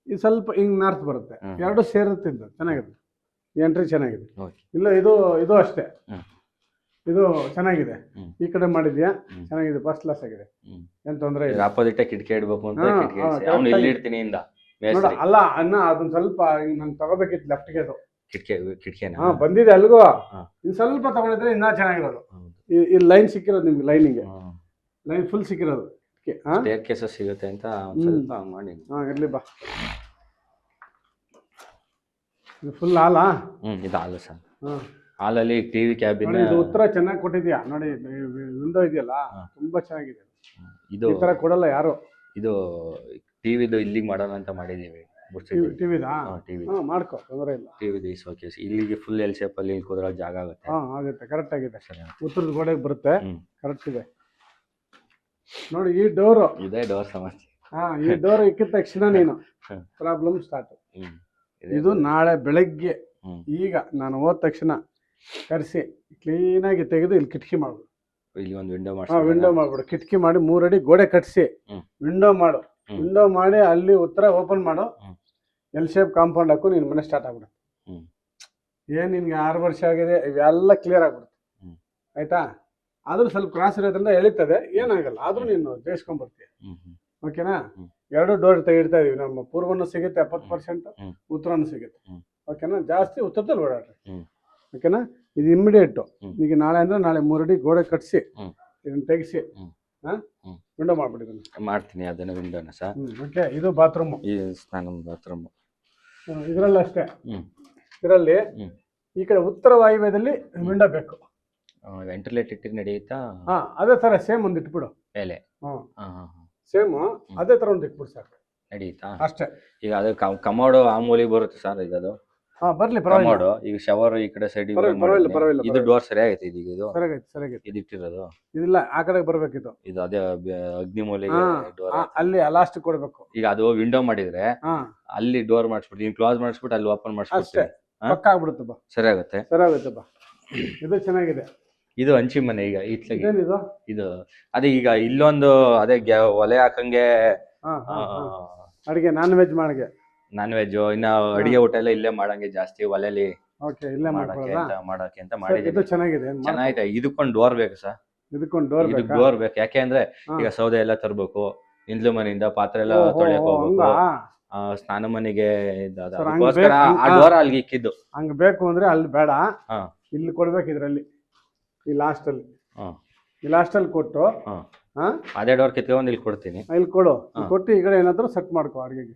ಇದು ಸ್ವಲ್ಪ ಹಿಂಗ್ ನಾರ್ತ್ ಬರುತ್ತೆ, 2 ಸೇರುತ್ತೆ. ಚೆನ್ನಾಗಿದೆ, ಎಂಟ್ರಿ ಚೆನ್ನಾಗಿದೆ. ಇಲ್ಲ ಇದು ಅಷ್ಟೇ, ಇದು ಚೆನ್ನಾಗಿದೆ. ಈ ಕಡೆ ಮಾಡಿದ್ಯಾ, ಚೆನ್ನಾಗಿದೆ, ಫಸ್ಟ್ ಕ್ಲಾಸ್ ಆಗಿದೆ, ಏನ್ ತೊಂದ್ರೆ ಇಲ್ಲ. ಆಪೋಸಿಟ್ ಕಿಟಕಿ ಇಡ್ಬೇಕು ಅಂತ ಅವ್ನು ಇಲ್ಲಿ ಇಡ್ತೀನಿ ಇಂದ ಅಲ್ಲ ಅನ್ನ, ಅದನ್ನ ಸ್ವಲ್ಪ ನಂಗೆ ತಗೋಬೇಕಿತ್ತು ಲೆಫ್ಟ್ಗೆ. ಅದು ಕಿಟಕಿನ ಬಂದಿದೆ ಅಲ್ಗೋ, ಇನ್ ಸ್ವಲ್ಪ ತಗೊಂಡಿದ್ರೆ ಇನ್ನ ಚೆನ್ನಾಗಿರೋದು. ಈ ಲೈನ್ ಸಿಕ್ಕಿರೋದು ನಿಮ್ಗೆ, ಲೈನ್ ಫುಲ್ ಸಿಕ್ಕಿರೋದು. ಸ್ಟೇರ್ಕೇಸ್ ಸಿಗುತ್ತೆ ಅಂತ ಸ್ವಲ್ಪ ಮಾಡಿ. ಇರ್ಲಿ ಬಾ. ಇದು ಫುಲ್ ಹಾಲಾ? ಇದು ಹಾಲು ಸರ್. ಹಾಲಲ್ಲಿ ಟಿವಿ ಕ್ಯಾಬಿನ್. ಇದು ಉತ್ತರ ಚೆನ್ನಾಗಿ ಕೊಟ್ಟಿದ್ಯಾ ನೋಡಿ, ವಿಂಡೋ ಇದೆಯಲ್ಲ ತುಂಬಾ ಚೆನ್ನಾಗಿದೆ. ಇದು ಈ ತರ ಕೊಡಲ್ಲ ಯಾರು. ಇದು ಟಿವಿದು ಇಲ್ಲಿಗೆ ಮಾಡೋಣ ಅಂತ ಮಾಡಿದೀವಿ. ಟಿವಿದಾ? ಟಿವಿ ಮಾಡ್ಕೊ, ತೊಂದರೆ ಇಲ್ಲ. ಟಿವಿದು ಈ ಶೋಕೇಸ್ ಇಲ್ಲಿಗೆ ಫುಲ್ ಎಲ್ ಶೇಪ್ ಅಲ್ಲಿ ಕೂದರ ಜಾಗ ಆಗುತ್ತೆ. ಆಗುತ್ತೆ, ಕರೆಕ್ಟ್ ಆಗಿದೆ. ಉತ್ತರದ ಗೋಡೆಗೆ ಬರುತ್ತೆ, ಕರೆಕ್ಟ್ ಇದೆ ನೋಡಿ. ಈ ಡೋರು, ಇದೇ ಡೋರ್ ಸಮಸ್ಯೆ. ಈ ಡೋರ್ ಇಕ್ಕಿದ ತಕ್ಷಣ ನೀನು ಪ್ರಾಬ್ಲಮ್ ಸ್ಟಾರ್ಟ್. ಇದು ನಾಳೆ ಬೆಳಗ್ಗೆ ಈಗ ನಾನು ಹೋದ ತಕ್ಷಣ ಕರೆಸಿ ಕ್ಲೀನಾಗಿ ತೆಗೆದು ಇಲ್ಲಿ ಕಿಟಕಿ ಮಾಡ್ಬಿಡು. ಇಲ್ಲಿ ಒಂದು ವಿಂಡೋ ಮಾಡ್ಬಿಡು, ಕಿಟಕಿ ಮಾಡಿ 3 ಅಡಿ ಗೋಡೆ ಕಟ್ಸಿ ವಿಂಡೋ ಮಾಡು. ವಿಂಡೋ ಮಾಡಿ ಅಲ್ಲಿ ಉತ್ತರ ಓಪನ್ ಮಾಡು, ಎಲ್ ಶೇಪ್ ಕಾಂಪೌಂಡ್ ಹಾಕು, ನಿನ್ ಮನೆ ಸ್ಟಾರ್ಟ್ ಆಗ್ಬಿಡುತ್ತೆ. ಏನ್ ನಿನ್ಗೆ 6 ವರ್ಷ ಆಗಿದೆ, ಇವೆಲ್ಲ ಕ್ಲಿಯರ್ ಆಗ್ಬಿಡುತ್ತೆ. ಆಯ್ತಾ? ಆದ್ರೂ ಸ್ವಲ್ಪ ಕ್ರಾಸ್ ಇರೋದ್ರಿಂದ ಎಳಿತದೆ, ಏನಾಗಲ್ಲ, ಆದ್ರೂ ನೀನು ಜಯಿಸ್ಕೊಂಡ್ಬರ್ತೀಯ. ಓಕೆನಾ? 2 ಡೋರ್ ತೆಗಿಡ್ತಾ ಇದೀವಿ. ನಮ್ಮ ಪೂರ್ವನು ಸಿಗುತ್ತೆ 70%, ಉತ್ತರನು ಸಿಗುತ್ತೆ. ಓಕೆನಾ? ಜಾಸ್ತಿ ಉತ್ತರದಲ್ಲಿ ಓಡಾಡ್ರಿ. ಓಕೆನಾ? ಇದು ಇಮ್ಮಿಡಿಯೇಟ್. ಈಗ ನಾಳೆ ಅಂದ್ರೆ ನಾಳೆ 3 ಅಡಿ ಗೋಡೆ ಕಟ್ಸಿ ಇದನ್ನ ತೆಗಿಸಿ ವಿಂಡೋ ಮಾಡ್ಬಿಟ್ಟಿದ್ದೀನಿ. ಮಾಡ್ತೀನಿ ಅದನ್ನ ವಿಂಡೋನ ಸರ್. ಓಕೆ, ಇದು ಬಾತ್ರೂಮ್, ಈ ಸ್ನಾನ ಬಾತ್ರೂಮ್. ಇದರಲ್ಲಿ ಅಷ್ಟೇ, ಇದರಲ್ಲಿ ಈ ಕಡೆ ಉತ್ತರ ವಾಯುವ್ಯದಲ್ಲಿ ವಿಂಡೋ ಬೇಕು. ವೆಂಟಿಲೇಟ್ ಇಟ್ಟಿರ್ ನಡೆಯುತ್ತಾ? ಅದೇ ತರ ಸೇಮ್ ಒಂದು ಇಟ್ಬಿಡು ಮೇಲೆ. ಸೇಮ್ ಅದೇ ತರ ಒಂದು ಇಟ್ಬಿಡು ಸಾಕು, ನಡೆಯುತ್ತಾ ಅಷ್ಟೇ. ಈಗ ಅದು ಕಮೋಡು ಆ ಮೂಲಿಗೆ ಬರುತ್ತೆ ಸರ್. ಈಗ ಅದು ಬರ್ಲಿ, ಕಮೋಡು. ಈಗ ಶವರ್ ಈ ಕಡೆ ಸೈಡ್ ಪರವಾಗಿಲ್ಲ. ಇದು ಡೋರ್ ಸರಿಯಾಗೈತೆ. ಇದೀಗ ಇದು ಸರಿಯಾಗೈತೆ. ಇದು ಇಟ್ಟಿರೋದು ಇದಿಲ್ಲ, ಆ ಕಡೆ ಬರ್ಬೇಕಿತ್ತು. ಇದು ಅದೇ ಅಗ್ನಿ ಮೂಲೆಗೆ ಡೋರ್, ಅಲ್ಲಿ ಲಾಸ್ಟ್ ಕೊಡ್ಬೇಕು. ಈಗ ಅದು ವಿಂಡೋ ಮಾಡಿದ್ರೆ ಅಲ್ಲಿ ಡೋರ್ ಮಾಡಿಸ್ಬಿಟ್ಟು ನೀನು ಕ್ಲೋಸ್ ಮಾಡಿಸ್ಬಿಟ್ಟು ಅಲ್ಲಿ ಓಪನ್ ಮಾಡಿಸ್ಬಿಟ್ಟು ಪಕ್ಕ ಆಗ್ಬಿಡುತ್ತೆ. ಬಾ, ಸರಿಯಾಗುತ್ತೆ ಬಾ. ಇದು ಚೆನ್ನಾಗಿದೆ. ಇದು ಹಂಚಿ ಮನೆ. ಈಗ ಇತ್ಲಾಗೆ ಇದು ಅದೇ ಈಗ ಇಲ್ಲೊಂದು ಅದೇ ಒಲೆ ಹಾಕಂಗೆ ಅಡಿಗೆ ನಾನ್ ವೆಜ್ ಇನ್ನ ಅಡಿಗೆ ಊಟ ಎಲ್ಲ ಇಲ್ಲೇ ಮಾಡಂಗೆ ಜಾಸ್ತಿ ಒಲೆಲಿ ಮಾಡಕ್ಕೆ ಅಂತ ಮಾಡಿದೀನಿ. ಚೆನ್ನಾಗಿದೆ. ಇದಕ್ಕೊಂದು ಡೋರ್ ಬೇಕು ಸರ್. ಇದಕ್ಕೆ ಡೋರ್ ಬೇಕು. ಯಾಕೆ ಅಂದ್ರೆ ಈಗ ಸೌದೆ ಎಲ್ಲ ತರ್ಬೇಕು, ಇಂದ್ಲು ಮನೆಯಿಂದ ಪಾತ್ರೆ ಎಲ್ಲ ತೊಳೆಯಕ್ ಹೋಗ್ಬೇಕು. ಸ್ನಾನ ಮನೆಗೆ ಸರ್, ಹಂಗ್ ಅದಕ್ಕೋಸ್ಕರ ಬೇಕು- ಆ ಡೋರ್ ಅಲ್ಲಿಗೆ ಇಕ್ಕಿದ್ದು. ಹಂಗೆ ಬೇಕು ಅಂದರೆ ಅಲ್ಲಿ ಬೇಡ, ಹಾ ಇಲ್ಲಿ ಕೊಡ್ಬೇಕು ಇದರಲ್ಲಿ, ಈ ಲಾಸ್ಟಲ್ಲಿ, ಹಾ ಈ ಲಾಸ್ಟಲ್ಲಿ ಕೊಟ್ಟು ಹಾ ಹಾಂ ಅದೇ ಡೋರ್ ಕಿತ್ಕೊಂಡು ಇಲ್ಲಿ ಕೊಡ್ತೀನಿ. ಇಲ್ಲಿ ಕೊಡು, ಹಾ. ಕೊಟ್ಟು ಈ ಕಡೆ ಏನಾದರೂ ಸೆಟ್ ಮಾಡ್ಕೋ ಅಡುಗೆಗೆ,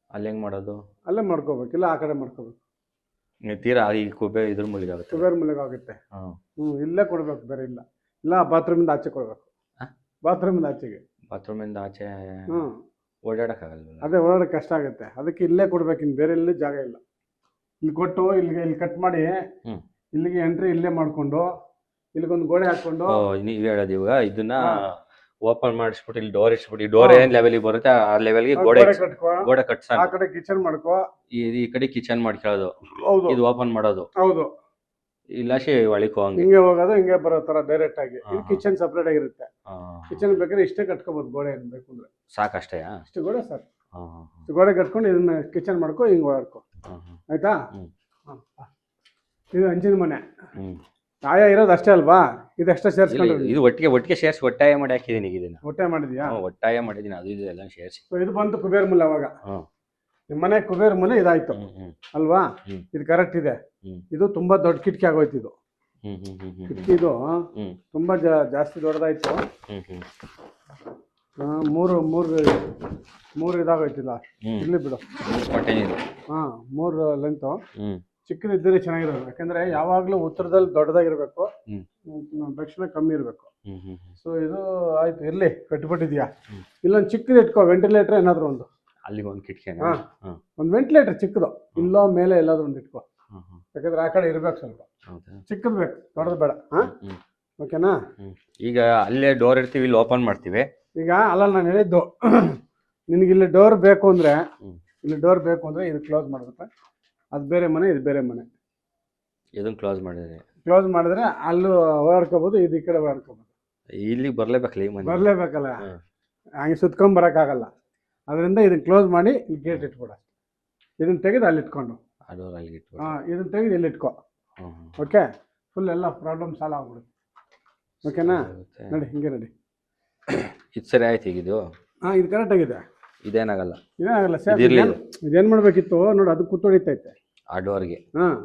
ಅಲ್ಲಿ ಹೆಂಗ್ ಮಾಡೋದು? ಅಲ್ಲೇ ಮಾಡ್ಕೋಬೇಕು, ಇಲ್ಲ ಆ ಕಡೆ ಮಾಡ್ಕೋಬೇಕು. ತೀರಾ ಈ ಕುಬೆ ಇದ್ರ ಮುಲಿಗೆ ಆಗುತ್ತೆ. ಕುಬೇರ್ ಮೂಲಕ ಆಗುತ್ತೆ. ಹಾ ಇಲ್ಲೇ ಕೊಡ್ಬೇಕು, ಬೇರೆ ಇಲ್ಲ. ಇಲ್ಲ ಬಾತ್ರೂಮಿಂದ ಆಚೆ ಕೊಡ್ಬೇಕು, ಹಾ? ಬಾತ್ರೂಮಿಂದ ಆಚೆಗೆ. ಬಾತ್ರೂಮಿಂದ ಆಚೆ ಹ್ಞೂ ಓಡಾಡಕ್ಕಾಗಲ್ವಲ್ಲ? ಅದೇ ಓಡಾಡೋಕೆ ಕಷ್ಟ ಆಗುತ್ತೆ, ಅದಕ್ಕೆ ಇಲ್ಲೇ ಕೊಡ್ಬೇಕು, ಇನ್ನು ಬೇರೆ ಎಲ್ಲಿ ಜಾಗ ಇಲ್ಲ. ಇಲ್ಲಿ ಕೊಟ್ಟು ಇಲ್ಲಿಗೆ ಇಲ್ಲಿ ಕಟ್ ಮಾಡಿ ಹ್ಮ್. ಇಲ್ಲಿಗೆ ಎಂಟ್ರಿ ಇಲ್ಲೇ ಮಾಡಿಕೊಂಡು ಇಲ್ಲಿಗೊಂದು ಗೋಡೆ ಹಾಕ್ಕೊಂಡು. ಓ ನೀವ್ ಹೇಳೋದು ಇವಾಗ ಇದನ್ನ ಓಪನ್ ಮಾಡಿಸ್ಬಿಟ್ಟು ಇಲ್ಲಿ ಡೋರ್ ಇಟ್ಬಿಟ್ಟು, ಡೋರ್ ಏನ್ ಲೆವೆಲ್ಗೆ ಬರುತ್ತೆ ಆ ಲೆವೆಲ್ಗೆ ಗೋಡೆ ಕಟ್ಕೊ, ಗೋಡೆ ಕಟ್ಸೋಣ. ಆ ಕಡೆ ಕಿಚನ್ ಮಾಡ್ಕೋ, ಈ ಕಡೆ ಕಿಚನ್ ಮಾಡ್ಕೊಳ್ಳೋದು, ಹೌದು ಇದು ಓಪನ್ ಮಾಡೋದು, ಹೌದು. ಇಲ್ಲ ಒಳಿಕೋ ಹಂಗೆ. ಹಿಂಗೆ ಹೋಗೋದು, ಹಿಂಗೆ ಬರೋ ಥರ ಡೈರೆಕ್ಟ್ ಆಗಿ. ಹಾ, ಇಲ್ಲಿ ಹಾ. ಕಿಚನ್ ಸಪ್ರೇಟ್ ಆಗಿರುತ್ತೆ. ಆ, ಕಿಚನ್ ಬೇಕಾದ್ರೆ ಇಷ್ಟೇ ಕಟ್ಕೋಬೋದು, ಗೋಡೆ ಏನು ಬೇಕು ಅಂದ್ರೆ ಸಾಕಷ್ಟೇ. ಇಷ್ಟು ಗೋಡೆ ಸಾಕು. ಹಾ ಇಷ್ಟು ಗೋಡೆ ಕಟ್ಕೊಂಡು ಇದನ್ನ ಕಿಚನ್ ಮಾಡ್ಕೊ, ಹಿಂಗೆ ಓಡಾಡ್ಕೊ, ಹಾ ಆಯ್ತಾ? ಹ್ಮ್. ಇದು ಹಂಚಿನ ಮನೆ, ಹ್ಮ್. ಆಯಾ ಇರೋದು ಅಷ್ಟೇ ಅಲ್ವಾ? ಇದೆಷ್ಟ ಇಲ್ಲ, ಸೇರಿಸ್ಕೊಂಡು ಇದು ಒಟ್ಟಿಗೆ ಸೇರ್ಸಿ ಒಟ್ಟಾಯ ಮಾಡಿ ಹಾಕಿದೀನಿ ಈಗ ಇದನ್ನ. ಹೊಟ್ಟೆ ಮಾಡಿದ್ಯಾ? ಒಟ್ಟಾಯ ಮಾಡಿದೀನಿ, ಅದು ಇದು ಎಲ್ಲ ಸೇರ್ಸಿ. ಸೊ ಇದು ಬಂತು ಕುಬೇರ್ ಮೂಲೆ. ಅವಾಗ ಹ್ಮ್ ನಿಮ್ಮ ಮನೆ ಕುಬೇರ್ ಮೂಲೆ ಇದಾಯ್ತು ಹ್ಮ್ ಹ್ಮ್ ಅಲ್ವಾ? ಹ್ಮ್. ಇದು ಕರೆಕ್ಟ್ ಇದೆ. ಹ್ಮ್. ಇದು ತುಂಬಾ ದೊಡ್ಡ ಕಿಟಕಿ ಆಗೋಯ್ತು. ಇದು ಹ್ಮ್ ಹ್ಮ್ ಹ್ಮ್ ಹ್ಮ್ ಕಿಟಕಿ ಇದು ಹ್ಮ್ ತುಂಬಾ ಜಾಸ್ತಿ ದೊಡ್ಡದಾಯ್ತು. ಹ್ಮ್ ಹ್ಮ್ ಮೂರು ಮೂರು ಮೂರು ಇದಾಗೋಯ್ತಿಲ್ಲ, ಹ್ಮ್. ಇರ್ಲಿ ಬಿಡು. ಕೊಟ್ಟೇನಿದೆ. ಮೂರು ಲೆಂತು. ಹ್ಮ್ ಚಿಕ್ಕದಿದ್ದರೆ ಚೆನ್ನಾಗಿರೋದು, ಯಾಕಂದ್ರೆ ಯಾವಾಗ್ಲೂ ಉತ್ತರದಲ್ಲಿ ದೊಡ್ಡದಾಗಿರ್ಬೇಕು, ದಕ್ಷಿಣ ಕಮ್ಮಿ ಇರಬೇಕು. ಹ್ಮ್ ಹ್ಮ್ ಸೊ ಇದು ಆಯ್ತು, ಇರ್ಲಿ, ಕಟ್ಬಿಟ್ಟಿದ್ಯಾ. ಹ್ಮ್. ಇಲ್ಲೊಂದು ಚಿಕ್ಕದು ಇಟ್ಕೋ, ವೆಂಟಿಲೇಟರ್ ಏನಾದ್ರು ಒಂದು. ಅಲ್ಲಿಗೆ ಒಂದು ಕಿಟಕಿ. ಹಾ. ಒಂದು ವೆಂಟಿಲೇಟರ್ ಚಿಕ್ಕದು, ಇಲ್ಲೋ ಮೇಲೆ ಎಲ್ಲಾದ್ರೂ ಒಂದು ಇಟ್ಕೋ, ಯಾಕಂದ್ರೆ ಆ ಕಡೆ ಇರ್ಬೇಕು ಸ್ವಲ್ಪ. ಹೌದಾ? ಚಿಕ್ಕದು ಬೇಕು, ದೊಡ್ಡದು ಬೇಡ. ಓಕೆನಾ? ಈಗ ಅಲ್ಲೇ ಡೋರ್ ಇರ್ತೀವಿ, ಇಲ್ಲಿ ಓಪನ್ ಮಾಡ್ತೀವಿ. ಈಗ ಅಲ್ಲ, ನಾನು ಹೇಳಿದ್ದು ನಿನಗೆ ಇಲ್ಲಿ ಡೋರ್ ಬೇಕು ಅಂದ್ರೆ, ಹ್ಮ್. ಇಲ್ಲಿ ಡೋರ್ ಬೇಕು ಅಂದ್ರೆ ಇದು ಕ್ಲೋಸ್ ಮಾಡ್ಬೇಕು. ಅದು ಬೇರೆ ಮನೆ, ಇದು ಬೇರೆ ಮನೆ. ಇದನ್ನ ಕ್ಲೋಸ್ ಮಾಡಿದ್ರೆ ಕ್ಲೋಸ್ ಮಾಡಿದ್ರೆ ಅಲ್ಲೂ ಓಡಾಡ್ಕೋಬಹುದು, ಇದು ಈ ಕಡೆ ಓಡಾಡ್ಕೋಬಹುದು. ಇಲ್ಲಿಗೆ ಬರ್ಲೇಬೇಕಲ್ಲ ಈ ಮನೆ. ಬರ್ಲೇಬೇಕಲ್ಲ, ಹಂಗೆ ಸುತ್ಕೊಂಡ್ ಬರೋಕ್ಕಾಗಲ್ಲ. ಅದರಿಂದ ಇದನ್ನ ಕ್ಲೋಸ್ ಮಾಡಿ ಇಲ್ಲಿ ಗೇಟ್ ಇಟ್ಬಿಡ. ಇದನ್ನ ತೆಗೆದು ಅಲ್ಲಿ ಇಟ್ಕೊಂಡು, ಆ ಡೋರ್ ಅಲ್ಲಿಗೆ ಇಟ್ಟು. ಇದನ್ನ ತೆಗೆದು ಇಲ್ಲಿ ಇಟ್ಕೋ. ಓಕೆ, ಫುಲ್ ಎಲ್ಲ ಪ್ರಾಬ್ಲಮ್ ಸಾಲ್ವ್ ಆಗ್ಬಿಡುತ್ತೆ. ಓಕೆನಾ? ನೋಡಿ, ಹಿಂಗೆ ನೋಡಿ. ಇದು ಸರಿ ಆಯ್ತು ಈಗ ಇದು. ಇದು ಕರೆಕ್ಟ್ ಆಗಿದೆ, ಇದೇನಾಗಲ್ಲ. ಇದೇನಾಗಲ್ಲ ಸರ್. ಇದಿರ್ಲಿ. ಇದೇನ್ ಮಾಡ್ಬೇಕಿತ್ತು ನೋಡಿ, ಅದು ಕುತ್ತೊಡಿತೈತೆ. ಆ ಡೋರ್ಗೆ ಹಾಂ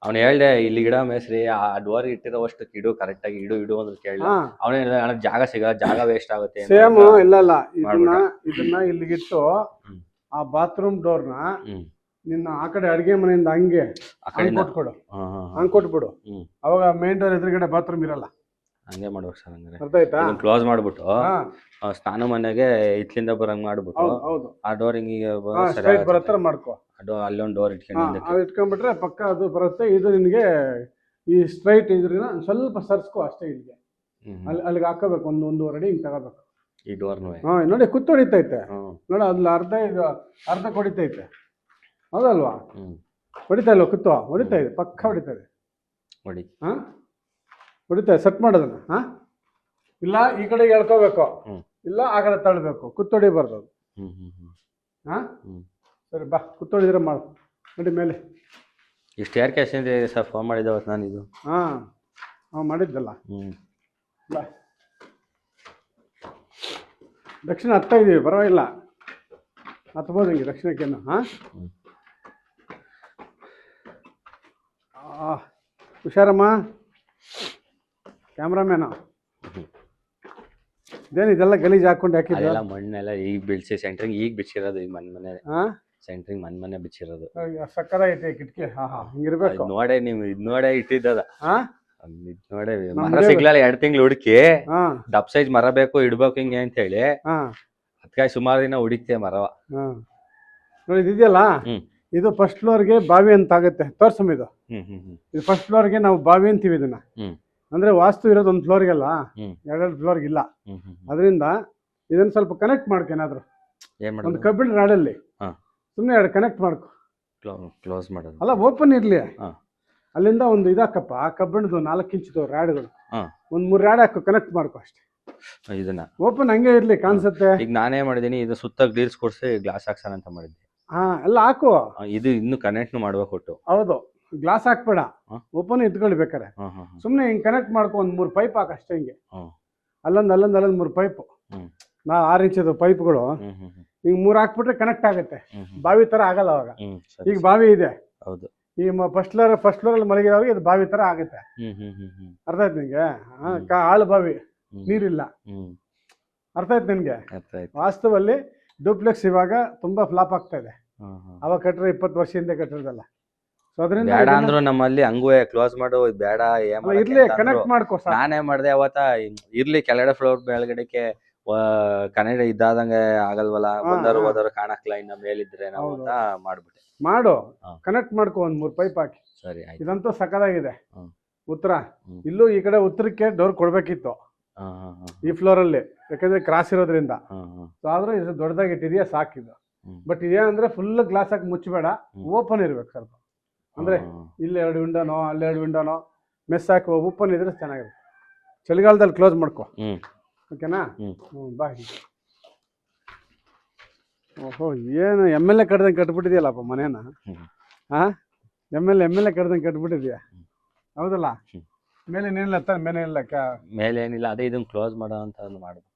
ಅವ್ನು ಹೇಳ್ದೆ ಇಲ್ಲಿ ಗಿಡ ಮೇಸ್ರಿ, ಆ ಡೋರ್ ಇಟ್ಟಿರೋವಷ್ಟು ಇಡು, ಕರೆಕ್ಟ್ ಆಗಿ ಇಡು ಅಂದ್ರೆ ಕೇಳ. ಅವನು ಹೇಳ್ದೆ ನನಗೆ ಜಾಗ ಸಿಗಲ್ಲ, ಜಾಗ ವೇಸ್ಟ್ ಆಗುತ್ತೆ. ಸೇಮ್ ಇಲ್ಲ, ಇದನ್ನ ಇಲ್ಲಿಗಿಟ್ಟು ಆ ಬಾತ್ರೂಮ್ ಡೋರ್ನ ನಿನ್ನ ಆ ಕಡೆ ಅಡಿಗೆ ಮನೆಯಿಂದ ಹಂಗೆ ಕೊಟ್ಬಿಡು, ಹಂಗೆ ಕೊಟ್ಬಿಡು. ಅವಾಗ ಮೇನ್ ಡೋರ್ ಎದುರುಗಡೆ ಬಾತ್ರೂಮ್ ಇರಲ್ಲ. ಹಂಗೆ ಮಾಡ್ಬೇಕು ಸರ್. ಹಂಗಾರೆ ಅರ್ಥ ಆಯ್ತಾ? ಕ್ಲೋಸ್ ಮಾಡ್ಬಿಟ್ಟು ಸ್ನಾನ ಮನೆಗೆ ಇಟ್ಲಿಂದ ಬರಂಗ್ ಮಾಡ್ಬಿಟ್ಟು ಹೌದು, ಆ ಡೋರ್ ಹಿಂಗೆ ಸ್ಟ್ರೈಟ್ ಬರೋ ಥರ ಮಾಡ್ಕೋ. ಅಲ್ಲೊಂದು ಡೋರ್ ಅದು ಇಟ್ಕೊಂಡ್ಬಿಟ್ರೆ ಪಕ್ಕ ಅದು ಬರುತ್ತೆ. ಇದು ನಿನಗೆ ಈ ಸ್ಟ್ರೈಟ್ ಇದ್ರಿಂದ ಸ್ವಲ್ಪ ಸರ್ಸ್ಕೋ ಅಷ್ಟೇ. ಇಲ್ಲಿಗೆ ಅಲ್ಲಿಗೆ ಹಾಕೋಬೇಕು, ಒಂದೂವರೆ ಅಡಿ ಹಿಂಗೆ ತಗೋಬೇಕು ಈ ಡೋರ್ನು. ನೋಡಿ, ಕುತ್ತು ಹೊಡಿತೈತೆ ನೋಡಿ, ಅಲ್ಲಿ ಅರ್ಧ ಹೊಡಿತೈತೆ, ಹೌದಲ್ವಾ? ಹೊಡಿತಾ ಇಲ್ವ? ಕುತ್ತು ಹೊಡಿತಾ ಇದೆ, ಪಕ್ಕ ಹೊಡಿತಾ ಇದೆ. ಹೊಡಿತಾ ಇದೆ, ಸೆಟ್ ಮಾಡೋದನ್ನ. ಇಲ್ಲ ಈ ಕಡೆಗೆ ಎಳ್ಕೋಬೇಕು, ಇಲ್ಲ ಆ ಕಡೆ ತಳ್ಳಬೇಕು, ಕುತ್ತೊಡಿಬಾರ್ದು ಅದು. ಸರಿ, ಬಾ, ಕುತ್ತೊಡಿದ್ರೆ ಮಾಡು. ನೋಡಿ ಮೇಲೆ ಇಷ್ಟು ಯಾರು ಕ್ಯಾಶ್ ಸರ್ ಫೋನ್ ಮಾಡಿದ್ದೆ ಅವತ್ತು ನಾನು. ಇದು ಮಾಡಿದ್ದಲ್ಲ. ಬಾ, ದಕ್ಷಿಣ ಹತ್ತಾ ಇದೀವಿ, ಪರವಾಗಿಲ್ಲ, ಹತ್ಬೋದು ಹಿಂಗೆ ದಕ್ಷಿಣಕ್ಕೇನು. ಹುಷಾರಮ್ಮ ಕ್ಯಾಮ್ರಾಮ್ಯಾನ. ಇದೇನು ಇದೆಲ್ಲ ಗಲೀಜ್ ಹಾಕೊಂಡು ಹಾಕಿದ್ದೆ? ಮಣ್ಣೆಲ್ಲ ಈಗ ಬಿಡಿಸಿ ಸೆಂಟ್ರಿಂಗ್ ಈಗ ಬಿಚ್ಚಿರೋದು. ಈಗ ಮನೆ ಸೆಂಟ್ರಿಂಗ್ ಮನೆ ಬಿಚ್ಚಿರೋದು. ಸಕ್ಕದಾಗೈತೆ ಕಿಟಕಿ. ಹಿಂಗಿರ್ಬೇಕು. ನೋಡೇ ನೀವು ಇದು ನೋಡೇ ಇಟ್ಟಿದ್ದದ. ನೋಡೇ ಮರ ಸಿಗ್ಲಲ್ಲ, 2 ತಿಂಗಳು ಹುಡುಕಿ ದಪ್ ಸೈಜ್ ಮರ ಬೇಕು ಇಡ್ಬೇಕು ಹಿಂಗೆ ಅಂತ ಹೇಳಿ ಅದಕ್ಕಾಗಿ ಸುಮಾರು ದಿನ ಹುಡುಕ್ತೆ ಮರವ. ನೋಡಿ, ಇದೆಯಲ್ಲ, ಇದು ಫಸ್ಟ್ ಫ್ಲೋರ್ಗೆ ಬಾವಿ ಅಂತ ಆಗುತ್ತೆ. ತೋರ್ಸಮ್ ಇದು ಫಸ್ಟ್ ಫ್ಲೋರ್ಗೆ ನಾವು ಬಾವಿ ಅಂತೀವಿ ಇದನ್ನ. ಅಂದ್ರೆ ವಾಸ್ತು ಇರೋದು ಒಂದು ಫ್ಲೋರ್ಗೆಲ್ಲ, 2 ಫ್ಲೋರ್ಗೆ ಇಲ್ಲ. ಅದರಿಂದ ಇದನ್ನ ಸ್ವಲ್ಪ ಕನೆಕ್ಟ್ ಮಾಡ್ಕೊ. ಏನಾದ್ರು ಒಂದು ಕಬ್ಬಿಣ ರಾಡಲ್ಲಿ ಸುಮ್ಮನೆ 2 ಕನೆಕ್ಟ್ ಮಾಡ್ಕೊ. ಕ್ಲೋಸ್ ಮಾಡೋದು ಅಲ್ಲ, ಓಪನ್ ಇರ್ಲಿ. ಅಲ್ಲಿಂದ ಒಂದು ಇದಾಕಪ್ಪ, ಕಬ್ಬಿಣದು 4 ಇಂಚಿದು ರಾಡ್ಗಳು, ಒಂದು 3 ರಾಡ್ ಹಾಕು, ಕನೆಕ್ಟ್ ಮಾಡ್ಕೊ ಅಷ್ಟೇ. ಇದನ್ನ ಓಪನ್ ಹಂಗೆ ಇರ್ಲಿ, ಕಾಣಿಸುತ್ತೆ. ಈಗ ನಾನೇ ಮಾಡಿದೀನಿ, ಇದು ಸುತ್ತ ಗ್ಲೀರ್ಸ್ ಕೊಡ್ಸಿ ಗ್ಲಾಸ್ ಹಾಕ್ಸೋಣ ಅಂತ ಮಾಡಿದ್ದೆ. ಎಲ್ಲ ಹಾಕು. ಇದು ಇನ್ನು ಕನೆಕ್ಟ್ ಮಾಡ್ಬೇಕು ಒಟ್ಟು. ಹೌದು, ಗ್ಲಾಸ್ ಹಾಕ್ಬೇಡ, ಓಪನ್ ಇಟ್ಕೊಳ್ಬೇಕಾರೆ ಸುಮ್ಮನೆ ಹಿಂಗೆ ಕನೆಕ್ಟ್ ಮಾಡ್ಕೊ. ಒಂದು 3 ಪೈಪ್ ಹಾಕ ಅಷ್ಟೇ. ಹಿಂಗೆ ಅಲ್ಲೊಂದು 3 ಪೈಪ್, 6 ಇಂಚದು ಪೈಪ್ಗಳು ಹಿಂಗ್ 3 ಹಾಕ್ಬಿಟ್ರೆ ಕನೆಕ್ಟ್ ಆಗುತ್ತೆ. ಹ್ಮ್ ಹ್ಮ್ ಬಾವಿ ತರ ಆಗಲ್ಲ ಅವಾಗ. ಸರಿ ಈಗ ಬಾವಿ ಇದೆ, ಹೌದು. ಈ ಫಸ್ಟ್ ಫ್ಲೋರ್ ಅಲ್ಲಿ ಮಲಗಿದವ್ರಿಗೆ ಇದು ಬಾವಿ ತರ ಆಗುತ್ತೆ. ಹ್ಮ್ ಹ್ಮ್ ಹ್ಮ್ ಹ್ಮ್ ಅರ್ಥ ಆಯ್ತು ನಿಂಗೆ? ಆಳು ಬಾವಿ, ಹ್ಮ್ ನೀರಿಲ್ಲ. ಹ್ಮ್ ಅರ್ಥ ಆಯ್ತು ನಿನ್ಗೆ? ಅರ್ಥ ಆಯ್ತು. ವಾಸ್ತವಲ್ಲಿ ಡೂಪ್ಲೆಕ್ಸ್ ಇವಾಗ ತುಂಬಾ ಫ್ಲಾಪ್ ಆಗ್ತಾ ಇದೆ. ಹ್ಮ್ ಹ್ಮ್ ಅವಾಗ ಕಟ್ಟರೆ 20 ವರ್ಷ ಹಿಂದೆ ಕಟ್ಟಿರೋದಲ್ಲ. ಸೊ ಅದರಿಂದ ಬೇಡ ಅಂದ್ರು ನಮ್ಮಲ್ಲಿ ಹಂಗೂ ಕ್ಲೋಸ್ ಮಾಡು ಇದ್ ಬೇಡ ಏನ್ ಮಾಡಕ್ಕೆ ಇರ್ಲಿ ಅಂತ ಅಂದ್ರು. ಕನೆಕ್ಟ್ ಮಾಡ್ಕೋ ಸಾಕು. ನಾನೇ ಮಾಡ್ದೆ ಅವತ್ತ ಇರ್ಲಿ ಕೆಳಗಡೆ ಫ್ಲೋರ್ ಮೇಲ್ಗಡೆಗೆ ಕನ್ನಡ ಇದ್ದಾದಂಗೆ ಆಗಲ್ವಲ್ಲ, ಬಂದರು ಹಾ. ಹೋದವರು ಕಾಣಕ್ಲ ಇನ್ನ ಮೇಲಿದ್ರೆ ನಾವು ಹೌದು. ಅಂತ ಮಾಡ್ಬಿಟ್ಟೆ. ಮಾಡು, ಹಾ. ಕನೆಕ್ಟ್ ಮಾಡ್ಕೋ, ಒಂದ್ 3 ಪೈಪ್ ಹಾಕಿ. ಸರಿ ಆಯ್ತು. ಇದಂತೂ ಸಕ್ಕದಾಗಿದೆ. ಹ್ಮ್. ಉತ್ತರ ಹ್ಮ್. ಇಲ್ಲೂ ಈ ಕಡೆ ಉತ್ತರಕ್ಕೆ ಡೋರ್ ಕೊಡ್ಬೇಕಿತ್ತು ಹಾ ಹಾ ಹಾ ಈ ಫ್ಲೋರ್ ಅಲ್ಲಿ, ಯಾಕಂದ್ರೆ ಕ್ರಾಸ್ ಇರೋದ್ರಿಂದ. ಹಾ ಹಾ ಸೊ ಆದ್ರೂ ಇದು ದೊಡ್ಡದಾಗಿ ಇಟ್ಟಿದ್ಯಾ, ಸಾಕಿದು. ಹ್ಮ್. ಬಟ್ ಇದೇನಂದ್ರೆ ಫುಲ್ ಗ್ಲಾಸ್ ಹಾಕಿ ಮುಚ್ಚಬೇಡ, ಓಪನ್ ಇರ್ಬೇಕು ಸ್ವಲ್ಪ. ಅಂದ್ರೆ ಹಾ. ಇಲ್ಲಿ 2 ವಿಂಡೋನೋ ಅಲ್ಲಿ 2 ವಿಂಡೋನೋ ಮೆಸ್ ಹಾಕಿ ಓಪನ್ ಇದ್ರೆ ಚೆನ್ನಾಗಿರುತ್ತೆ. ಚಳಿಗಾಲದಲ್ಲಿ ಕ್ಲೋಸ್ ಮಾಡ್ಕೋ, ಹ್ಮ್ ಓಕೆನಾ? ಹ್ಮ್ ಬಾ. ಓಹೋ, ಏನು MLA ಕಡ್ದಂಗೆ ಕಟ್ಬಿಟ್ಟಿದ್ಯಲ್ಲಪ್ಪ ಮನೇನ. ಹ್ಮ್. ಹಾ, MLA ಕಡ್ದಂಗೆ ಕಟ್ಬಿಟ್ಟಿದ್ಯಾ, ಹ್ಮ್. ಹೌದಲ್ಲ? ಹ್ಮ್. ಮೇಲೆ ಏನಿಲ್ಲ ತಾನೆ, ಮೇಲೆ ಇಲ್ಲ ಮೇಲೆ ಏನಿಲ್ಲ, ಅದೇ ಇದನ್ನ ಕ್ಲೋಸ್ ಮಾಡೋ ಅಂತ ಮಾಡ್ಬೇಕು.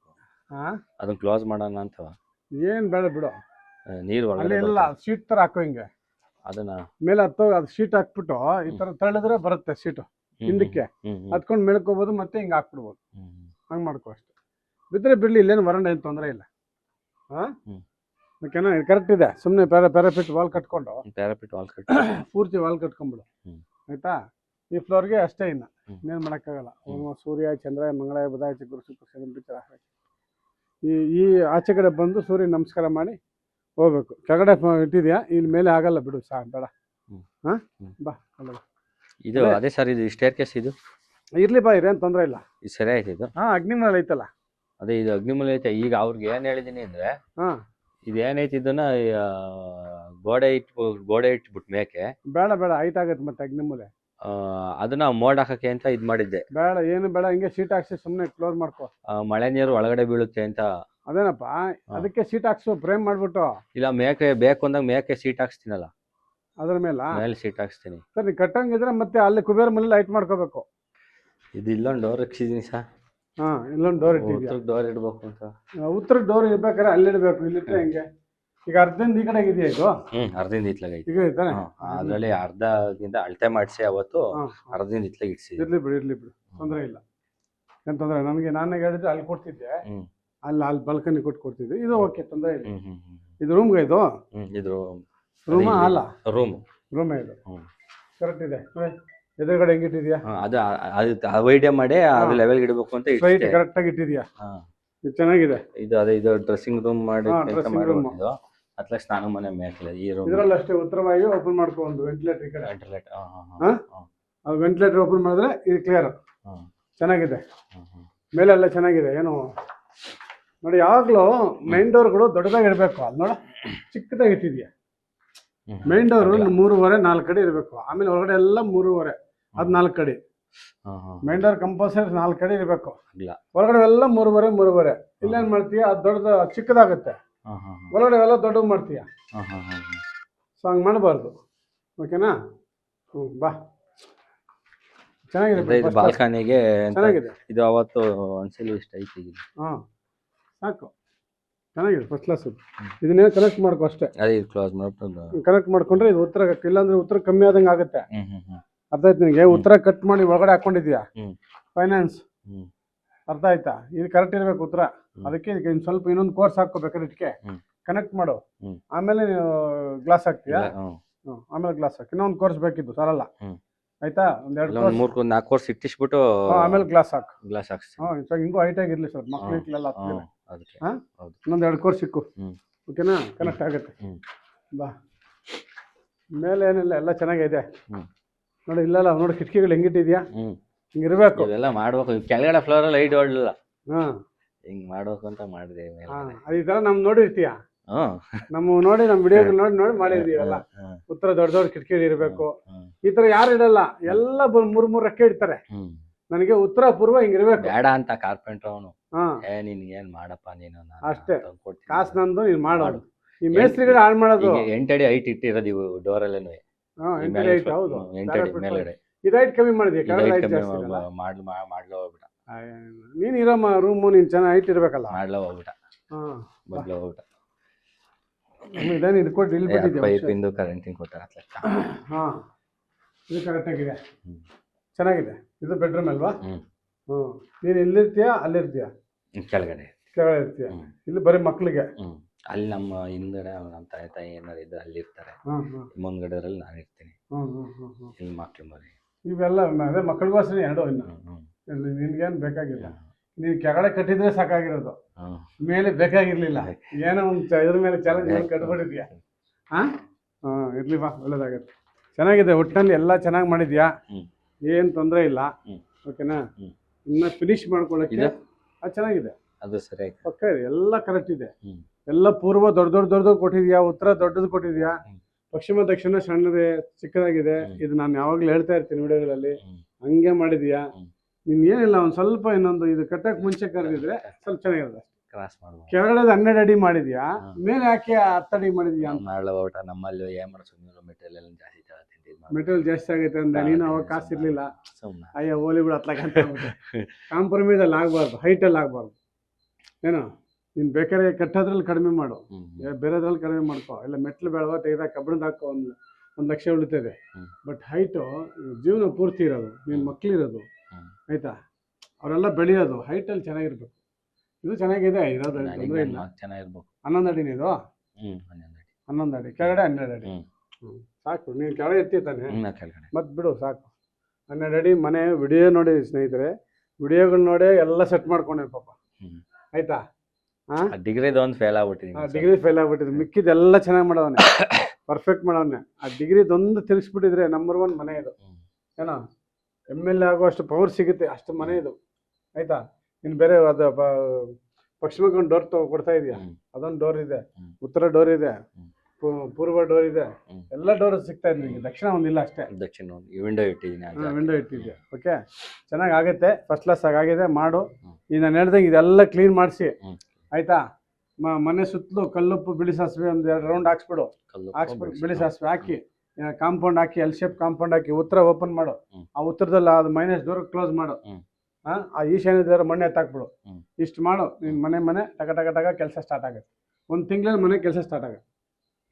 ಹಾ, ಅದನ್ನ ಕ್ಲೋಸ್ ಮಾಡೋಣ ಅಂತ. ಏನ್ ಬೇಡ ಬಿಡು. ನೀರ್ ಅಲ್ಲಿ ಒಳಗಡೆ ಇಲ್ಲ, ಬರ್ತದೆ. ಶೀಟ್ ತರ ಹಾಕೋ ಹಿಂಗೆ ಅದನ್ನ ಮೇಲೆ ಹತ್ತೋ, ಅದು ಶೀಟ್ ಹಾಕ್ಬಿಟ್ಟು ಈ ತರ ತಳ್ಳಿದ್ರೆ ಬರುತ್ತೆ ಶೀಟು ಹಿಂದಕ್ಕೆ. ಹತ್ಕೊಂಡು ಮೇಳ್ಕೋಬಹುದು, ಮತ್ತೆ ಹಿಂಗೆ ಹಾಕ್ಬಿಡ್ಬೋದು. ಹಂಗೆ ಮಾಡ್ಕೋ ಅಷ್ಟೇ. ಬಿದ್ದರೆ ಬಿಡ್ಲಿ, ಇಲ್ಲೇನು ವರಂಡ ಏನು ತೊಂದರೆ ಇಲ್ಲ. ಹಾ, ಓಕೆನಾ? ಇದು ಕರೆಕ್ಟ್ ಇದೆ. ಸುಮ್ಮನೆ ಪ್ಯಾರಾಫಿಟ್ ವಾಲ್ ಕಟ್ಕೊಂಡು ಪೂರ್ತಿ ವಾಲ್ ಕಟ್ಕೊಂಡ್ಬಿಡು, ಆಯ್ತಾ? ಈ ಫ್ಲೋರ್ಗೆ ಅಷ್ಟೇ, ಇನ್ನು ಇನ್ನೇನು ಮಾಡೋಕ್ಕಾಗಲ್ಲ. ಸೂರ್ಯ, ಚಂದ್ರ, ಮಂಗಳ, ಬುಧ, ಗುರು, ಶುಕ್ರ, ಶನಿ ಪಿಕ್ಚರ್ ಹಾಕಿ ಈ ಆಚೆ ಕಡೆ ಬಂದು ಸೂರ್ಯ ನಮಸ್ಕಾರ ಮಾಡಿ ಹೋಗ್ಬೇಕು. ಕೆಳಗಡೆ ಇಟ್ಟಿದ್ಯಾ, ಇಲ್ಲಿ ಮೇಲೆ ಆಗಲ್ಲ ಬಿಡು, ಬೇಡ. ಹಾಂ, ಬಾ ಅಲ್ಲ. ಇದು ಅದೇ ಸರ್, ಇದು ಸ್ಟೇರ್ ಕೇಸ್ ಇದು ಇರ್ಲಿ ಬಾ, ಇರೇನು ತೊಂದರೆ ಇಲ್ಲ. ಇದು ಸರಿ ಆಯ್ತು. ಇದು ಅಗ್ನಿಮೂಲ ಐತಲ್ಲ. ಅದೇ ಇದು ಅಗ್ನಿಮೂಲ ಐತೆ. ಈಗ ಅವ್ರಿಗೆ ಏನ್ ಹೇಳಿದೀನಿ ಅಂದ್ರೆ, ಇದೇನೈತಿ ಇದನ್ನ ಗೋಡೆ ಇಟ್ಬಿಟ್ಟು ಮೇಕೆ ಬೇಡ ಹೈಟ್ ಆಗತ್ತೆ ಮತ್ತೆ ಅಗ್ನಿಮೂಲೆ. ಅದನ್ನ ಮೋಡ್ ಹಾಕಕ್ಕೆ ಅಂತ ಇದ್ ಮಾಡಿದ್ದೆ. ಬೇಡ, ಏನು ಬೇಡ, ಹಿಂಗೆ ಶೀಟ್ ಹಾಕ್ಸಿ ಸುಮ್ಮನೆ ಕ್ಲೋಸ್ ಮಾಡ್ಕೋ. ಮಳೆ ನೀರು ಒಳಗಡೆ ಬೀಳುತ್ತೆ ಅಂತ. ಅದೇನಪ್ಪ, ಅದಕ್ಕೆ ಶೀಟ್ ಹಾಕ್ಸು, ಫ್ರೇಮ್ ಮಾಡ್ಬಿಟ್ಟು. ಇಲ್ಲ, ಮೇಕೆ ಬೇಕು ಅಂದಾಗ ಮೇಕೆ ಸೀಟ್ ಹಾಕ್ಸ್ತೀನಲ್ಲ, ಅದ್ರ ಮೇಲೆ ಸೀಟ್ ಹಾಕ್ಸ್ತೀನಿ. ಸರ್, ನೀ ಕಟ್ಟಂಗಿದ್ರೆ ಮತ್ತೆ ಅಲ್ಲಿ ಕುಬೇರ ಮನೇಲಿ ಲೈಟ್ ಮಾಡ್ಕೋಬೇಕು. ಇದು ಇಲ್ಲೊಂದು ಡೋರ್ ಇಕ್ಸಿದೀನಿ ಸರ್. ಇಲ್ಲೊಂದು ಡೋರ್ ಇಟ್ಟಿದ್ಯಾ? ಡೋರ್ ಇಡ್ಬೇಕು ಅಂತ. ಉತ್ತರ ಡೋರ್ ಇರ್ಬೇಕಾದ್ರೆ ಅಲ್ಲಿ ಇಡಬೇಕು, ಇಲ್ಲಿಟ್ರೆ ಹೆಂಗೆ? ಈಗ ಅರ್ಧದಿಂದ ಈ ಕಡೆ ಇದೆಯಾ ಇದು? ಅರ್ಧದಿಂದ ಇತ್ಲಾಗೈತೆ. ಈಗ ಐತಾನೆ, ಅದ್ರಲ್ಲಿ ಅರ್ಧದಿಂದ ಅಳತೆ ಮಾಡಿಸಿ ಅವತ್ತು ಅರ್ಧದಿಂದ ಇತ್ಲಾಗ ಇಡ್ಸಿ. ಇರ್ಲಿ ಬಿಡು, ತೊಂದರೆ ಇಲ್ಲ, ಏನ್ ತೊಂದರೆ. ನಾನೇ ಹೇಳಿದ್ರೆ ಅಲ್ಲಿ ಕೊಡ್ತಿದ್ದೆ, ಅಲ್ಲಿ ಬಾಲ್ಕನಿ ಕೊಡ್ತಿದ್ದೆ. ಇದು ಓಕೆ, ತೊಂದರೆ ಇಲ್ಲ. ಇದು ರೂಮ್ಗೆ, ಇದು ರೂಮಾ ಅಲ್ಲ? ರೂಮೇ ಇದು, ಕರೆಕ್ಟ್ ಇದೆ. ಎದುರುಗಡೆ ಹೆಂಗಿಟ್ಟಿದ್ಯಾ? ಅದು ಐಡಿಯಾ ಮಾಡಿ ಅದು ಲೆವೆಲ್ ಇಡಬೇಕು ಅಂತ ಕರೆಕ್ಟ್ ಆಗಿ ಇಟ್ಟಿದ್ಯಾ? ಇದು ಚೆನ್ನಾಗಿದೆ. ಇದು ಡ್ರೆಸ್ಸಿಂಗ್ ರೂಮ್ ಮಾಡಿ ಅತ್ಲ ಸ್ನಾನ ಮನೆ ಮೇಕಲೆ. ಈ ರೂಮ್ ಇದರಲ್ಲಿ ಅಷ್ಟೇ, ಉತ್ತರವಾಗಿ ಓಪನ್ ಮಾಡ್ಕೊ. ಒಂದು ವೆಂಟಿಲೇಟರ್ ಈ ಕಡೆ, ಅದು ವೆಂಟಿಲೇಟರ್ ಓಪನ್ ಮಾಡಿದ್ರೆ ಇದು ಕ್ಲಿಯರ್ ಚೆನ್ನಾಗಿದೆ. ಮೇಲೆಲ್ಲ ಚೆನ್ನಾಗಿದೆ. ಏನು ನೋಡಿ, ಯಾವಾಗಲೂ ಮೈನ್ ಡೋರ್ಗಳು ದೊಡ್ಡದಾಗಿ ಇರಬೇಕು. ಅದು ನೋಡ, ಚಿಕ್ಕದಾಗಿ ಇಟ್ಟಿದ್ಯಾ. ಮೈನ್ ಡೋರ್ 3.5 4 ಅಡಿ ಇರಬೇಕು. ಆಮೇಲೆ ಹೊರಗಡೆ ಎಲ್ಲ 3.5 ಅದು 4 ಅಡಿ. ಮೈನ್ ಡೋರ್ ಕಂಪಲ್ಸರಿ 4 ಅಡಿ ಇರಬೇಕು. ಹೊರಗಡೆ ಎಲ್ಲ 3.5 ಇಲ್ಲೇನ್ ಮಾಡ್ತೀಯ, ಅದು ದೊಡ್ಡದ ಚಿಕ್ಕದಾಗುತ್ತೆ. ಒಳಗಡೆ ಎಲ್ಲ ದೊಡ್ಡದು ಮಾಡ್ತೀಯ. ಸೊ ಹಂಗೆ ಮಾಡಬಾರ್ದು, ಓಕೆನಾ? ಬಾ, ಚೆನ್ನಾಗಿದೆ. ಬಾಲ್ಕನಿಗೆ ಚೆನ್ನಾಗಿದೆ. ಇದು ಅವತ್ತು ಒಂದ್ಸಲಿ ಇಷ್ಟ ಐತಿ. ಸಾಕು, ಚೆನ್ನಾಗಿದೆ, ಫಸ್ಟ್ ಕ್ಲಾಸ್. ಇದನ್ನೇ ಕನೆಕ್ಟ್ ಮಾಡ್ಕೊ ಅಷ್ಟೇ. ಕ್ಲೋಸ್ ಮಾಡ್ಕೊಂಡು ಕನೆಕ್ಟ್ ಮಾಡ್ಕೊಂಡ್ರೆ ಇದು ಉತ್ತರ, ಇಲ್ಲಾಂದ್ರೆ ಉತ್ತರ ಕಮ್ಮಿ ಆದಂಗೆ ಆಗುತ್ತೆ. ಅರ್ಥ ಆಯ್ತು ನಿನಗೆ? ಉತ್ತರ ಕಟ್ ಮಾಡಿ ಒಳಗಡೆ ಹಾಕೊಂಡಿದ್ಯಾ, ಫೈನಾನ್ಸ್. ಅರ್ಥ ಆಯ್ತಾ? ಇದು ಕರೆಕ್ಟ್ ಇರ್ಬೇಕು ಉತ್ತರ. ಅದಕ್ಕೆ ಸ್ವಲ್ಪ ಇನ್ನೊಂದು ಕೋರ್ಸ್ ಹಾಕೋಬೇಕಾದ್ರೆ ಇದಕ್ಕೆ ಕನೆಕ್ಟ್ ಮಾಡು. ಆಮೇಲೆ ಗ್ಲಾಸ್ ಹಾಕ್ತೀಯಾ? ಆಮೇಲೆ ಗ್ಲಾಸ್ ಹಾಕಿ. ಇನ್ನೊಂದು ಕೋರ್ಸ್ ಬೇಕಿದ್ದು, ಸಾರಲ್ಲ. ಆಯ್ತಾ? 3-4 ಕೋರ್ಸ್ ಇಟ್ಟಿಸ್ಬಿಟ್ಟು ಆಮೇಲೆ ಗ್ಲಾಸ್ ಹಾಕ್ಸಿ. ಹಿಂಗೂ ಹೈಟ್ ಆಗಿರ್ಲಿ ಸರ್, ಮಕ್ಕಳಿಗೆಲ್ಲ. ಇನ್ನೊಂದು 2 ಕೋರ್ಸ್ ಸಿಕ್ಕು, ಓಕೆನಾ? ಕನೆಕ್ಟ್ ಆಗುತ್ತೆ. ಬಾ, ಮೇಲೆ ಏನಿಲ್ಲ, ಎಲ್ಲ ಚೆನ್ನಾಗಿದೆ ನೋಡಿ. ಇಲ್ಲ ನೋಡಿ, ಕಿಟಕಿಗಳು ಹೆಂಗಿಟ್ಟಿದ್ಯಾ, ಹಿಂಗಿರ್ಬೇಕು. ಇದೆಲ್ಲ ಮಾಡ್ಬೇಕು. ಕೆಳಗಡೆ ಫ್ಲೋರ್ ಅಲ್ಲಿ ಲೈಟ್ ಹೊಡ್ಲಿಲ್ಲ, ಹಿಂಗ್ ಮಾಡ್ಬೇಕು ಅಂತ ಮಾಡಿದೆ. ಈ ತರ ನಮ್ ನೋಡಿರ್ತೀಯ, ನಮ್ಮ ನೋಡಿ, ನಮ್ ವಿಡಿಯೋ ನೋಡಿ ಮಾಡಿದೀವಲ್ಲ. ಉತ್ತರ ದೊಡ್ಡ ಕಿಟಕಿ ಇರ್ಬೇಕು. ಈ ತರ ಯಾರು ಇಡಲ್ಲ, ಎಲ್ಲ 3 ರೆಕ್ಕೆ ಇಡ್ತಾರೆ. ನನಗೆ ಉತ್ತರ ಪೂರ್ವ ಹಿಂಗಿರ್ಬೇಕು. ಬೇಡ ಅಂತ ಕಾರ್ಪೆಂಟರ್ ಅವನು, ನೀನ್ ಏನ್ ಮಾಡಪ್ಪ ನೀನು ಅಷ್ಟೇ, ಕಾಸು ನಂದು, ನೀನ್ ಮಾಡೋದು. ಈ ಮೇಸ್ತ್ರಿಗಳು ಹಾಳು ಮಾಡೋದು. 8 ಅಡಿ ಹೈಟ್ ಇಟ್ಟಿರೋದು ಇವು ಡೋರ್ ಅಲ್ಲೇನು. 8 ಅಡಿ ಹೈಟ್, ಹೌದು. ಎಂಟು ಅಡಿ ಮೇಲ್ಗಡೆ. ಇದು ಹೈಟ್ ಕಮ್ಮಿ ಮಾಡಿದ್ಯಾ? ಮಾಡ್ಲೋ ಹೋಗ್ಬಿಟ್ಟ. ನೀನ್ ಇರೋ ರೂಮು ನೀನ್ ಚೆನ್ನಾಗಿ ಹೈಟ್ ಇರ್ಬೇಕಲ್ಲ. ಮಾಡ್ಲೋ ಹೋಗ್ಬಿಟ್ಟ, ಬಗ್ಲೋ ಹೋಗ್ಬಿಟ್ಟ. ಇದೇನು ಇಟ್ಕೊಂಡು ಇಲ್ಲಿ ಬಿಟ್ಟಿದ್ಯಾ ಪೈಪಿಂದು ಕರೆಂಟಿಂಗ್ ಕೊಟ್ಟಾರ ಲೆಕ್ಕ. ಹಾಂ, ಇದು ಕರೆಕ್ಟಾಗಿದೆ, ಹ್ಮ್. ಚೆನ್ನಾಗಿದೆ. ಇದು ಬೆಡ್ರೂಮ್ ಅಲ್ವಾ? ಹ್ಮ್. ಹ್ಞೂ. ನೀನು ಇಲ್ಲಿರ್ತೀಯಾ ಅಲ್ಲಿರ್ತೀಯಾ? ಕೆಳಗಡೆ ಕೆಳಗಡೆ ಇರ್ತೀಯ. ಇಲ್ಲಿ ಬರೀ ಮಕ್ಳಿಗೆ. ಅಲ್ಲಿ ನಮ್ಮ ಹಿಂದ್ಗಡೆ ನಮ್ಮ ತಾಯಿ ತಾಯಿ ಏನಾರು ಇದ್ರೆ ಅಲ್ಲಿ ಇರ್ತಾರೆ. ಮುಂದ್ಗಡೆದ್ರಲ್ಲಿ ನಾನು ಇರ್ತೀನಿ. ಇಲ್ಲಿ ಮಕ್ಳು ಮರಿ ಇವೆಲ್ಲ ಅದೇ ಮಕ್ಕಳಿಗೋಸ್ಕರ ಎರಡು. ಇನ್ನು ನಿನ್ಗೇನು ಬೇಕಾಗಿಲ್ಲ. ನೀನು ಕೆಳಗಡೆ ಕಟ್ಟಿದ್ರೆ ಸಾಕಾಗಿರೋದು, ಮೇಲೆ ಬೇಕಾಗಿರ್ಲಿಲ್ಲ. ಏನೋ ಒಂದು ಇದ್ರ ಮೇಲೆ ಚಾಲೆಂಜ್ ಕಟ್ಬಿಟ್ಟಿದ್ಯಾ. ಹಾಂ ಹಾಂ, ಇರ್ಲಿ ಬಾ, ಒಳ್ಳೇದಾಗತ್ತೆ. ಚೆನ್ನಾಗಿದೆ, ಒಟ್ಟಿನಲ್ಲಿ ಎಲ್ಲ ಚೆನ್ನಾಗಿ ಮಾಡಿದ್ಯಾ, ಏನು ತೊಂದರೆ ಇಲ್ಲ. ಓಕೆನಾ? ಇನ್ನು ಫಿನಿಶ್ ಮಾಡ್ಕೊಳ್ಳೋಕ್ಕೆ ಅದು ಚೆನ್ನಾಗಿದೆ, ಅದು ಸರಿ ಪಕ್ಕ ಇದೆ, ಎಲ್ಲ ಕರೆಕ್ಟ್ ಇದೆ. ಎಲ್ಲ ಪೂರ್ವ ದೊಡ್ಡ ಕೊಟ್ಟಿದ್ಯಾ, ಉತ್ತರ ದೊಡ್ಡದು ಕೊಟ್ಟಿದ್ಯಾ, ಪಶ್ಚಿಮ ದಕ್ಷಿಣ ಸಣ್ಣದೇ ಚಿಕ್ಕದಾಗಿದೆ. ಇದು ನಾನು ಯಾವಾಗಲೂ ಹೇಳ್ತಾ ಇರ್ತೀನಿ ವಿಡಿಯೋಗಳಲ್ಲಿ, ಹಂಗೆ ಮಾಡಿದ್ಯಾ. ನೀನು ಏನಿಲ್ಲ, ಒಂದು ಸ್ವಲ್ಪ ಇನ್ನೊಂದು ಇದು ಕಟ್ಟಕ್ಕೆ ಮುಂಚೆ ಕರೆದಿದ್ರೆ ಸ್ವಲ್ಪ ಚೆನ್ನಾಗಿರೋದು. ಕ್ರಾಸ್ ಮಾಡ್ಬೋದು. ಕೆಳಗಡೆ 12 ಅಡಿ ಮಾಡಿದ್ಯಾ, ಮೇಲೆ ಯಾಕೆ 10 ಅಡಿ ಮಾಡಿದ್ಯಾ? ನಮ್ಮಲ್ಲಿ ಏನು ಮಾಡೋದು, ಮೆಟೀರಿಯಲ್ ಜಾಸ್ತಿ ಆಗೈತೆ ಅಂದ್ರೆ ನೀನು ಅವಾಗ ಕಾಸು ಇರ್ಲಿಲ್ಲ. ಅಯ್ಯೋ ಓಲಿ ಬಿಡು, ಹತ್ಲಾಗಂತ ಕಾಂಪ್ರಮೈಸ್ ಅಲ್ಲಿ ಆಗಬಾರ್ದು, ಹೈಟಲ್ಲಿ ಆಗಬಾರ್ದು. ಏನೋ ನೀನು ಬೇಕಾದ್ರೆ ಕಟ್ಟೋದ್ರಲ್ಲಿ ಕಡಿಮೆ ಮಾಡು, ಬೇರೆದ್ರಲ್ಲಿ ಕಡಿಮೆ ಮಾಡ್ಕೋ. ಇಲ್ಲ ಮೆಟ್ಲು ಬೇಡವಾ ತೆಗೆದಾಗ ಕಬ್ಬಣದ ಹಾಕೋ, 1 ಲಕ್ಷ ಉಳಿತದೆ. ಬಟ್ ಹೈಟು ಜೀವನ ಪೂರ್ತಿ ಇರೋದು, ನೀನು ಮಕ್ಳಿರೋದು, ಆಯ್ತಾ, ಅವರೆಲ್ಲ ಬೆಳೆಯೋದು ಹೈಟಲ್ಲಿ ಚೆನ್ನಾಗಿರ್ಬೇಕು. ಇದು ಚೆನ್ನಾಗಿದೆ, ಇರೋದು ತೊಂದರೆ ಇಲ್ಲ, ಚೆನ್ನಾಗಿರ್ಬೇಕು. 11 ಅಡಿನೇ ಇದು? 11 ಅಡಿ, ಕೆಳಗಡೆ 12 ಅಡಿ. ಸಾಕು, ನೀನು ಕೆಳಗೆ ಎತ್ತಿತಾನೆ ಮತ್ತೆ ಬಿಡು, ಸಾಕು. 12 ಅಡಿ ಮನೆ. ವಿಡಿಯೋ ನೋಡಿ ಸ್ನೇಹಿತರೆ, ವಿಡಿಯೋಗಳು ನೋಡಿ ಎಲ್ಲ ಸೆಟ್ ಮಾಡ್ಕೊಂಡೆ ಪಾಪ, ಆಯ್ತಾ? ಡಿಗ್ರಿದು ಒಂದು ಫೇಲ್ ಆಗ್ಬಿಟ್ಟಿದೆ. ಡಿಗ್ರಿ ಫೇಲ್ ಆಗ್ಬಿಟ್ಟಿದೆ, ಮಿಕ್ಕಿದೆಲ್ಲ ಚೆನ್ನಾಗಿ ಮಾಡವನೆ, ಪರ್ಫೆಕ್ಟ್ ಮಾಡವನೆ. ಆ ಡಿಗ್ರಿದೊಂದು ತಿರ್ಗಿಸ್ಬಿಟ್ಟಿದ್ರೆ ನಂಬರ್ 1 ಮನೆ ಇದು. ಏನೋ MLA ಆಗುವಷ್ಟು ಪವರ್ ಸಿಗುತ್ತೆ, ಅಷ್ಟು ಮನೆ ಇದು, ಆಯ್ತಾ? ಇನ್ನು ಬೇರೆ ಅದು ಪಶ್ಚಿಮಕ್ಕೆ ಒಂದು ಡೋರ್ ಕೊಡ್ತಾ ಇದೆಯಾ, ಅದೊಂದು ಡೋರ್ ಇದೆ, ಉತ್ತರ ಡೋರ್ ಇದೆ, ಪೂರ್ವ ಡೋರ್ ಇದೆ, ಎಲ್ಲ ಡೋರ್ ಸಿಗ್ತಾ ಇದೆ ನಿಮಗೆ. ದಕ್ಷಿಣ ಒಂದಿಲ್ಲ ಅಷ್ಟೇ, ದಕ್ಷಿಣ ವಿಂಡೋ ಇಟ್ಟಿದ್ದೀನಿ. ವಿಂಡೋ ಇಟ್ಟಿದ್ಯಾ, ಓಕೆ, ಚೆನ್ನಾಗಿ ಆಗುತ್ತೆ, ಫಸ್ಟ್ ಕ್ಲಾಸ್ ಆಗಿದೆ. ಮಾಡು. ಈಗ ನಾನು ಹೇಳ್ದಂಗೆ ಇದೆಲ್ಲ ಕ್ಲೀನ್ ಮಾಡಿಸಿ, ಆಯ್ತಾ? ಮನೆ ಸುತ್ತಲೂ ಕಲ್ಲುಪ್ಪು ಬಿಳಿ ಸಾಸಿವೆ ಒಂದು 2 ರೌಂಡ್ ಹಾಕ್ಸ್ಬಿಡು. ಬಿಳಿ ಸಾಸಿವೆ ಹಾಕಿ ಕಾಂಪೌಂಡ್ ಹಾಕಿ, ಎಲ್ ಶೇಪ್ ಕಾಂಪೌಂಡ್ ಹಾಕಿ, ಉತ್ತರ ಓಪನ್ ಮಾಡು. ಆ ಉತ್ತರದಲ್ಲಿ ಅದು ಮೈನಸ್ ಡೋರ್ ಕ್ಲೋಸ್ ಮಾಡು. ಆ ಈಶಾನ್ಯ ದೇವರ ಮಣ್ಣೆ ಎತ್ತಾಕ್ಬಿಡು. ಇಷ್ಟು ಮಾಡು, ನಿನ್ನ ಮನೆ ಟಕ ಕೆಲಸ ಸ್ಟಾರ್ಟ್ ಆಗುತ್ತೆ. 1 ತಿಂಗಳಲ್ಲಿ ಮನೆ ಕೆಲಸ ಸ್ಟಾರ್ಟ್ ಆಗುತ್ತೆ.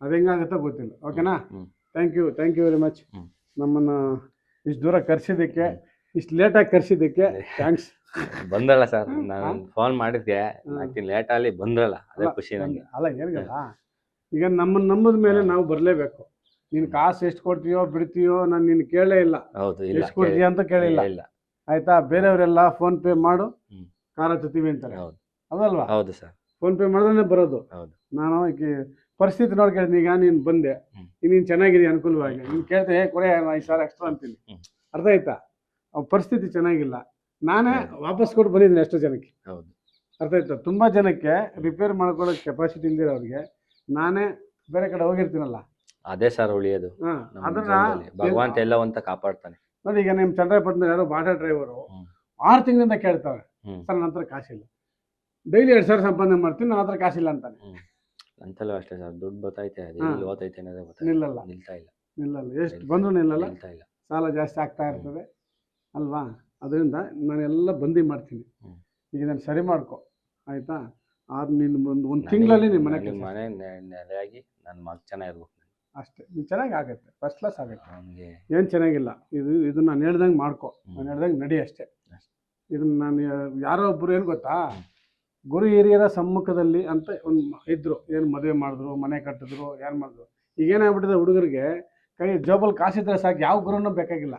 ಅದು ಹೆಂಗಾಗುತ್ತೋ ಗೊತ್ತಿಲ್ಲ. ಓಕೆನಾ? Thank you very much. ನಮ್ಮನ್ನು ಇಷ್ಟು ದೂರ ಕರ್ಸಿದ್ದಕ್ಕೆ, ಇಷ್ಟು ಲೇಟಾಗಿ ಕರ್ಸಿದ್ದಕ್ಕೆ ಥ್ಯಾಂಕ್ಸ್. ಬಂದಲ್ಲ ಸರ್, ನಾನು ಫೋನ್ ಮಾಡಿದ್ದೆ, ಲೇಟ್ ಅಲ್ಲಿ ಬಂದ್ರಲ್ಲ, ಅದೇ ಖುಷಿ ನನಗೆ. ಅಲ್ಲ ಏನಿಲ್ಲ, ಈಗ ನಮ್ಮನ್ನು ನಂಬದ ಮೇಲೆ ನಾವು ಬರಲೇಬೇಕು. ನೀನು ಕಾಸು ಎಷ್ಟು ಕೊಡ್ತೀಯೋ ಬಿಡ್ತೀಯೋ ನಾನು ನಿನ್ನ ಕೇಳೇ ಇಲ್ಲ. ಎಷ್ಟು ಕೊಡ್ತೀಯ ಅಂತ ಕೇಳಿಲ್ಲ, ಆಯ್ತಾ? ಬೇರೆಯವರೆಲ್ಲ ಫೋನ್ ಪೇ ಮಾಡು, ಕಾರ ಹತ್ತೀವಿ ಅಂತಾರೆ, ಹೌದಲ್ವಾ? ಹೌದು ಸರ್, ಫೋನ್ ಪೇ ಮಾಡಿದ್ರೆ ಬರೋದು. ನಾನು ಪರಿಸ್ಥಿತಿ ನೋಡಿ ಕೇಳ್ತೀನಿ. ಈಗ ನೀನು ಬಂದೆ, ನೀನು ಚೆನ್ನಾಗಿದೆಯಾ ಅನುಕೂಲವಾಗಿ, ನೀನು ಕೇಳ್ತೆ ಕೊಡೆ 5,000 ಎಕ್ಸ್ಟ್ರಾ ಅಂತೀನಿ, ಅರ್ಥ ಆಯ್ತಾ? ಪರಿಸ್ಥಿತಿ ಚೆನ್ನಾಗಿಲ್ಲ, ನಾನೇ ವಾಪಸ್ ಕೊಟ್ಟು ಬಂದಿದ್ದೀನಿ ಎಷ್ಟೋ ಜನಕ್ಕೆ, ಅರ್ಥ ಆಯ್ತಾ? ತುಂಬ ಜನಕ್ಕೆ ರಿಪೇರ್ ಮಾಡ್ಕೊಳ್ಳೋ ಕೆಪಾಸಿಟಿ ಇಲ್ದಿರೋರಿಗೆ ನಾನೇ ಬೇರೆ ಕಡೆ ಹೋಗಿರ್ತೀನಲ್ಲ, ಅದೇ ಸರ್ ಉಳಿಯೋದು. ಅದನ್ನ ಭಗವಂತ ಎಲ್ಲ ಅಂತ ಕಾಪಾಡ್ತಾನೆ ನೋಡಿ. ಈಗ ನಿಮ್ಮ ಚಂದ್ರಪಟ್ಟಣ ಯಾರೋ ಬಾಟಾ ಡ್ರೈವರು 6 ತಿಂಗಳಿಂದ ಕೇಳ್ತಾರೆ, ಸರ್ ನನ್ನ ಹತ್ರ ಕಾಸಿಲ್ಲ, ಡೈಲಿ 2,000 ಸಂಪಾದನೆ ಮಾಡ್ತೀನಿ, ನನ್ನ ಹತ್ರ ಕಾಸಿಲ್ಲ ಅಂತಾನೆ. ಅಂತಲೂ ಅಷ್ಟೇ ಸರ್, ದುಡ್ಡು ಬರ್ತೈತೆ, ನಿಲ್ಲಲ್ಲ, ಎಷ್ಟು ಬಂದರೂ ನಿಲ್ಲಲ್ಲ, ಸಾಲ ಜಾಸ್ತಿ ಆಗ್ತಾ ಇರ್ತದೆ ಅಲ್ವಾ? ಅದರಿಂದ ನಾನೆಲ್ಲ ಬಂದಿ ಮಾಡ್ತೀನಿ. ಈಗ ನಾನು ಸರಿ ಮಾಡ್ಕೊ, ಆಯ್ತಾ? ನೀನು ಒಂದು ತಿಂಗಳಲ್ಲಿ ನಿಮ್ಮ ಮನೆ ನೆಲೆಯಾಗಿ ನನ್ನ ಮಗ ಚೆನ್ನಾಗಿರ್ಬೇಕು ಅಷ್ಟೇ. ನೀನು ಚೆನ್ನಾಗಿ ಆಗುತ್ತೆ, ಫಸ್ಟ್ ಕ್ಲಾಸ್ ಆಗುತ್ತೆ, ಏನು ಚೆನ್ನಾಗಿಲ್ಲ. ಇದನ್ನ ನಾನು ಹೇಳ್ದಂಗೆ ಮಾಡ್ಕೊ, ನಾನು ಹೇಳ್ದಂಗೆ ನಡಿ ಅಷ್ಟೇ. ಇದನ್ನ ನಾನು ಯಾರೋ ಒಬ್ಬರು ಏನು ಗೊತ್ತಾ, ಗುರು ಹಿರಿಯರ ಸಮ್ಮುಖದಲ್ಲಿ ಅಂತ ಒಂದು ಇದ್ರು, ಏನು ಮದುವೆ ಮಾಡಿದ್ರು, ಮನೆ ಕಟ್ಟಿದ್ರು, ಯಾರು ಮಾಡಿದ್ರು. ಈಗೇನಾಗ್ಬಿಟ್ಟಿದೆ, ಹುಡುಗರಿಗೆ ಕೈ ಜೋಬಲ್ಲಿ ಕಾಸಿದ್ರೆ ಸಾಕು, ಯಾವ ಗುರುನೂ ಬೇಕಾಗಿಲ್ಲ,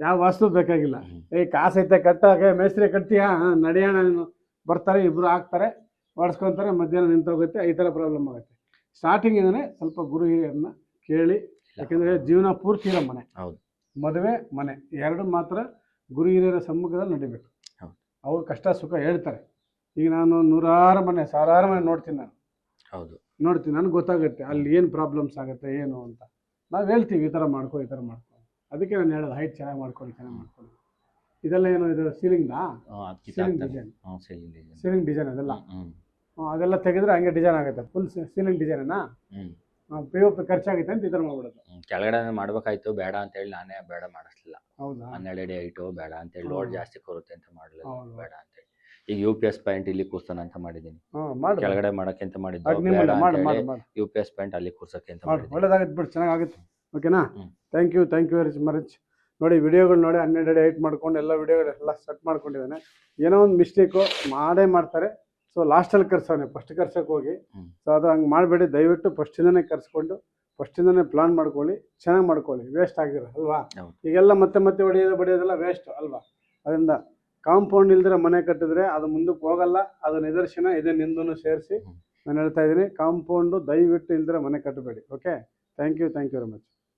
ಯಾವ ವಾಸ್ತು ಬೇಕಾಗಿಲ್ಲ. ಕಾಸೈತೆ ಕಟ್ಟಾಗ ಮೇಸ್ತ್ರಿ ಕಟ್ತೀಯಾ, ನಡೆಯೋಣ ಬರ್ತಾರೆ, ಇಬ್ಬರು ಹಾಕ್ತಾರೆ, ಹೊಡ್ಸ್ಕೊತಾರೆ, ಮಧ್ಯಾಹ್ನ ನಿಂತೋಗುತ್ತೆ, ಈ ಥರ ಪ್ರಾಬ್ಲಮ್ ಆಗುತ್ತೆ. ಸ್ಟಾರ್ಟಿಂಗಿಂದನೇ ಸ್ವಲ್ಪ ಗುರು ಹಿರಿಯರನ್ನ ಕೇಳಿ, ಯಾಕೆಂದರೆ ಜೀವನ ಪೂರ್ತಿ ಇರೋ ಮನೆ, ಮದುವೆ ಮನೆ ಎರಡು ಮಾತ್ರ ಗುರು ಹಿರಿಯರ ಸಮ್ಮುಖದಲ್ಲಿ ನಡಿಬೇಕು. ಅವ್ರು ಕಷ್ಟ ಸುಖ ಹೇಳ್ತಾರೆ. ಈಗ ನಾನು 100 ಮನೆ 1000 ಮನೆ ನೋಡ್ತೀನಿ, ನೋಡ್ತೀನಿ, ನನಗೆ ಗೊತ್ತಾಗುತ್ತೆ ಅಲ್ಲಿ ಏನು ಪ್ರಾಬ್ಲಮ್ಸ್ ಆಗುತ್ತೆ ಏನು ಅಂತ. ನಾವು ಹೇಳ್ತೀವಿ, ಈ ಥರ ಮಾಡ್ಕೊ, ಈ ಥರ ಮಾಡ್ಕೊ. ಅದಕ್ಕೆ ನಾನು ಹೇಳೋದು, ಹೈಟ್ ಚೆನ್ನಾಗಿ ಮಾಡ್ಕೊಳ್ಳಿ. ಇದೆಲ್ಲ ಏನು, ಇದು ಸೀಲಿಂಗ್ನಾ? ಸೀಲಿಂಗ್ ಡಿಸೈನ್ ಅದೆಲ್ಲ ತೆಗೆದ್ರೆ ಹಂಗೆ ಡಿಸೈನ್ ಆಗುತ್ತೆ, ಫುಲ್ ಸೀಲಿಂಗ್ ಡಿಸೈನಾ? POP ಖರ್ಚಾಗುತ್ತೆ ಅಂತ ಈ ಥರ ಮಾಡ್ಬಿಡೋದು. ಕೆಳಗಡೆ ಮಾಡ್ಬೇಕಾಯ್ತು, ಬೇಡ ಅಂತೇಳಿ ನಾನೇ ಬೇಡ ಮಾಡಿಸ್ಲಿಲ್ಲ. ಹೌದಾ? 12 ಅಡಿ ಹೈಟು ಬೇಡ ಅಂತೇಳಿ, ಲೋಡ್ ಜಾಸ್ತಿ ಕೊರುತ್ತೆ ಅಂತ ಮಾಡಲಿಲ್ಲ, ಬೇಡ ಅಂತೇಳಿ. ಈಗ UPS ಪಾಯಿಂಟ್ ಇಲ್ಲಿ ಕೂರ್ಸೋಣ ಅಂತ ಮಾಡಿದ್ದೀನಿ. ಮಾಡಿ ಕೆಳಗಡೆ ಮಾಡಕ್ಕೆ ಅಂತ ಮಾಡಿದ್ದು ಅಗ್ನಿ ಬೇಡ ಮಾಡಿ ಅಂತ ಮಾಡಿ ಹೇಳಿ ಮಾಡಿ UPS ಪಾಯಿಂಟ್ ಅಲ್ಲಿ ಕೂರ್ಸಕ್ಕೆ ಅಂತ ಮಾಡಿ ಮಾಡಿದ್ದೀನಿ. ಒಳ್ಳೇದಾಗತ್ತೆ ಬಿಡು, ಚೆನ್ನಾಗಾಗುತ್ತೆ. ಓಕೆನಾ? ಹ್ಮ್. Thank you very much. ನೋಡಿ ವಿಡಿಯೋಗಳು ನೋಡಿ 12 ಅಡಿ ಹೈಟ್ ಮಾಡ್ಕೊಂಡು ಎಲ್ಲ ವಿಡಿಯೋಗಳೆಲ್ಲ ಸೆಟ್ ಮಾಡ್ಕೊಂಡಿದ್ದಾನೆ. ಏನೋ ಒಂದು ಮಿಸ್ಟೇಕು ಮಾಡೇ ಮಾಡ್ತಾರೆ. ಸೊ ಲಾಸ್ಟಲ್ಲಿ ಕರ್ಸೋನೆ, ಫಸ್ಟ್ ಕರ್ಸೋಕೆ ಹೋಗಿ. ಸೊ ಅದು ಹಂಗೆ ಮಾಡಬೇಡಿ ದಯವಿಟ್ಟು. ಫಸ್ಟಿಂದನೇ ಕರ್ಸ್ಕೊಂಡು ಫಸ್ಟಿಂದನೇ ಪ್ಲಾನ್ ಮಾಡ್ಕೊಳ್ಳಿ, ಚೆನ್ನಾಗಿ ಮಾಡ್ಕೊಳ್ಳಿ, ವೇಸ್ಟ್ ಆಗಿರೋ ಅಲ್ವಾ? ಈಗೆಲ್ಲ ಮತ್ತೆ ಮತ್ತೆ ಬಡಿಯೋದೆಲ್ಲ ವೇಸ್ಟ್ ಅಲ್ವಾ? ಅದರಿಂದ ಕಾಂಪೌಂಡ್ ಇಲ್ದಿರ ಮನೆ ಕಟ್ಟಿದ್ರೆ ಅದು ಮುಂದಕ್ಕೆ ಹೋಗಲ್ಲ. ಅದು ನಿದರ್ಶನ ಇದೆ, ನಿಂದೂ ಸೇರಿಸಿ ನಾನು ಹೇಳ್ತಾ ಇದ್ದೀನಿ. ಕಾಂಪೌಂಡು ದಯವಿಟ್ಟು ಇಲ್ದಿರ ಮನೆ ಕಟ್ಟಬೇಡಿ. Okay, thank you very much.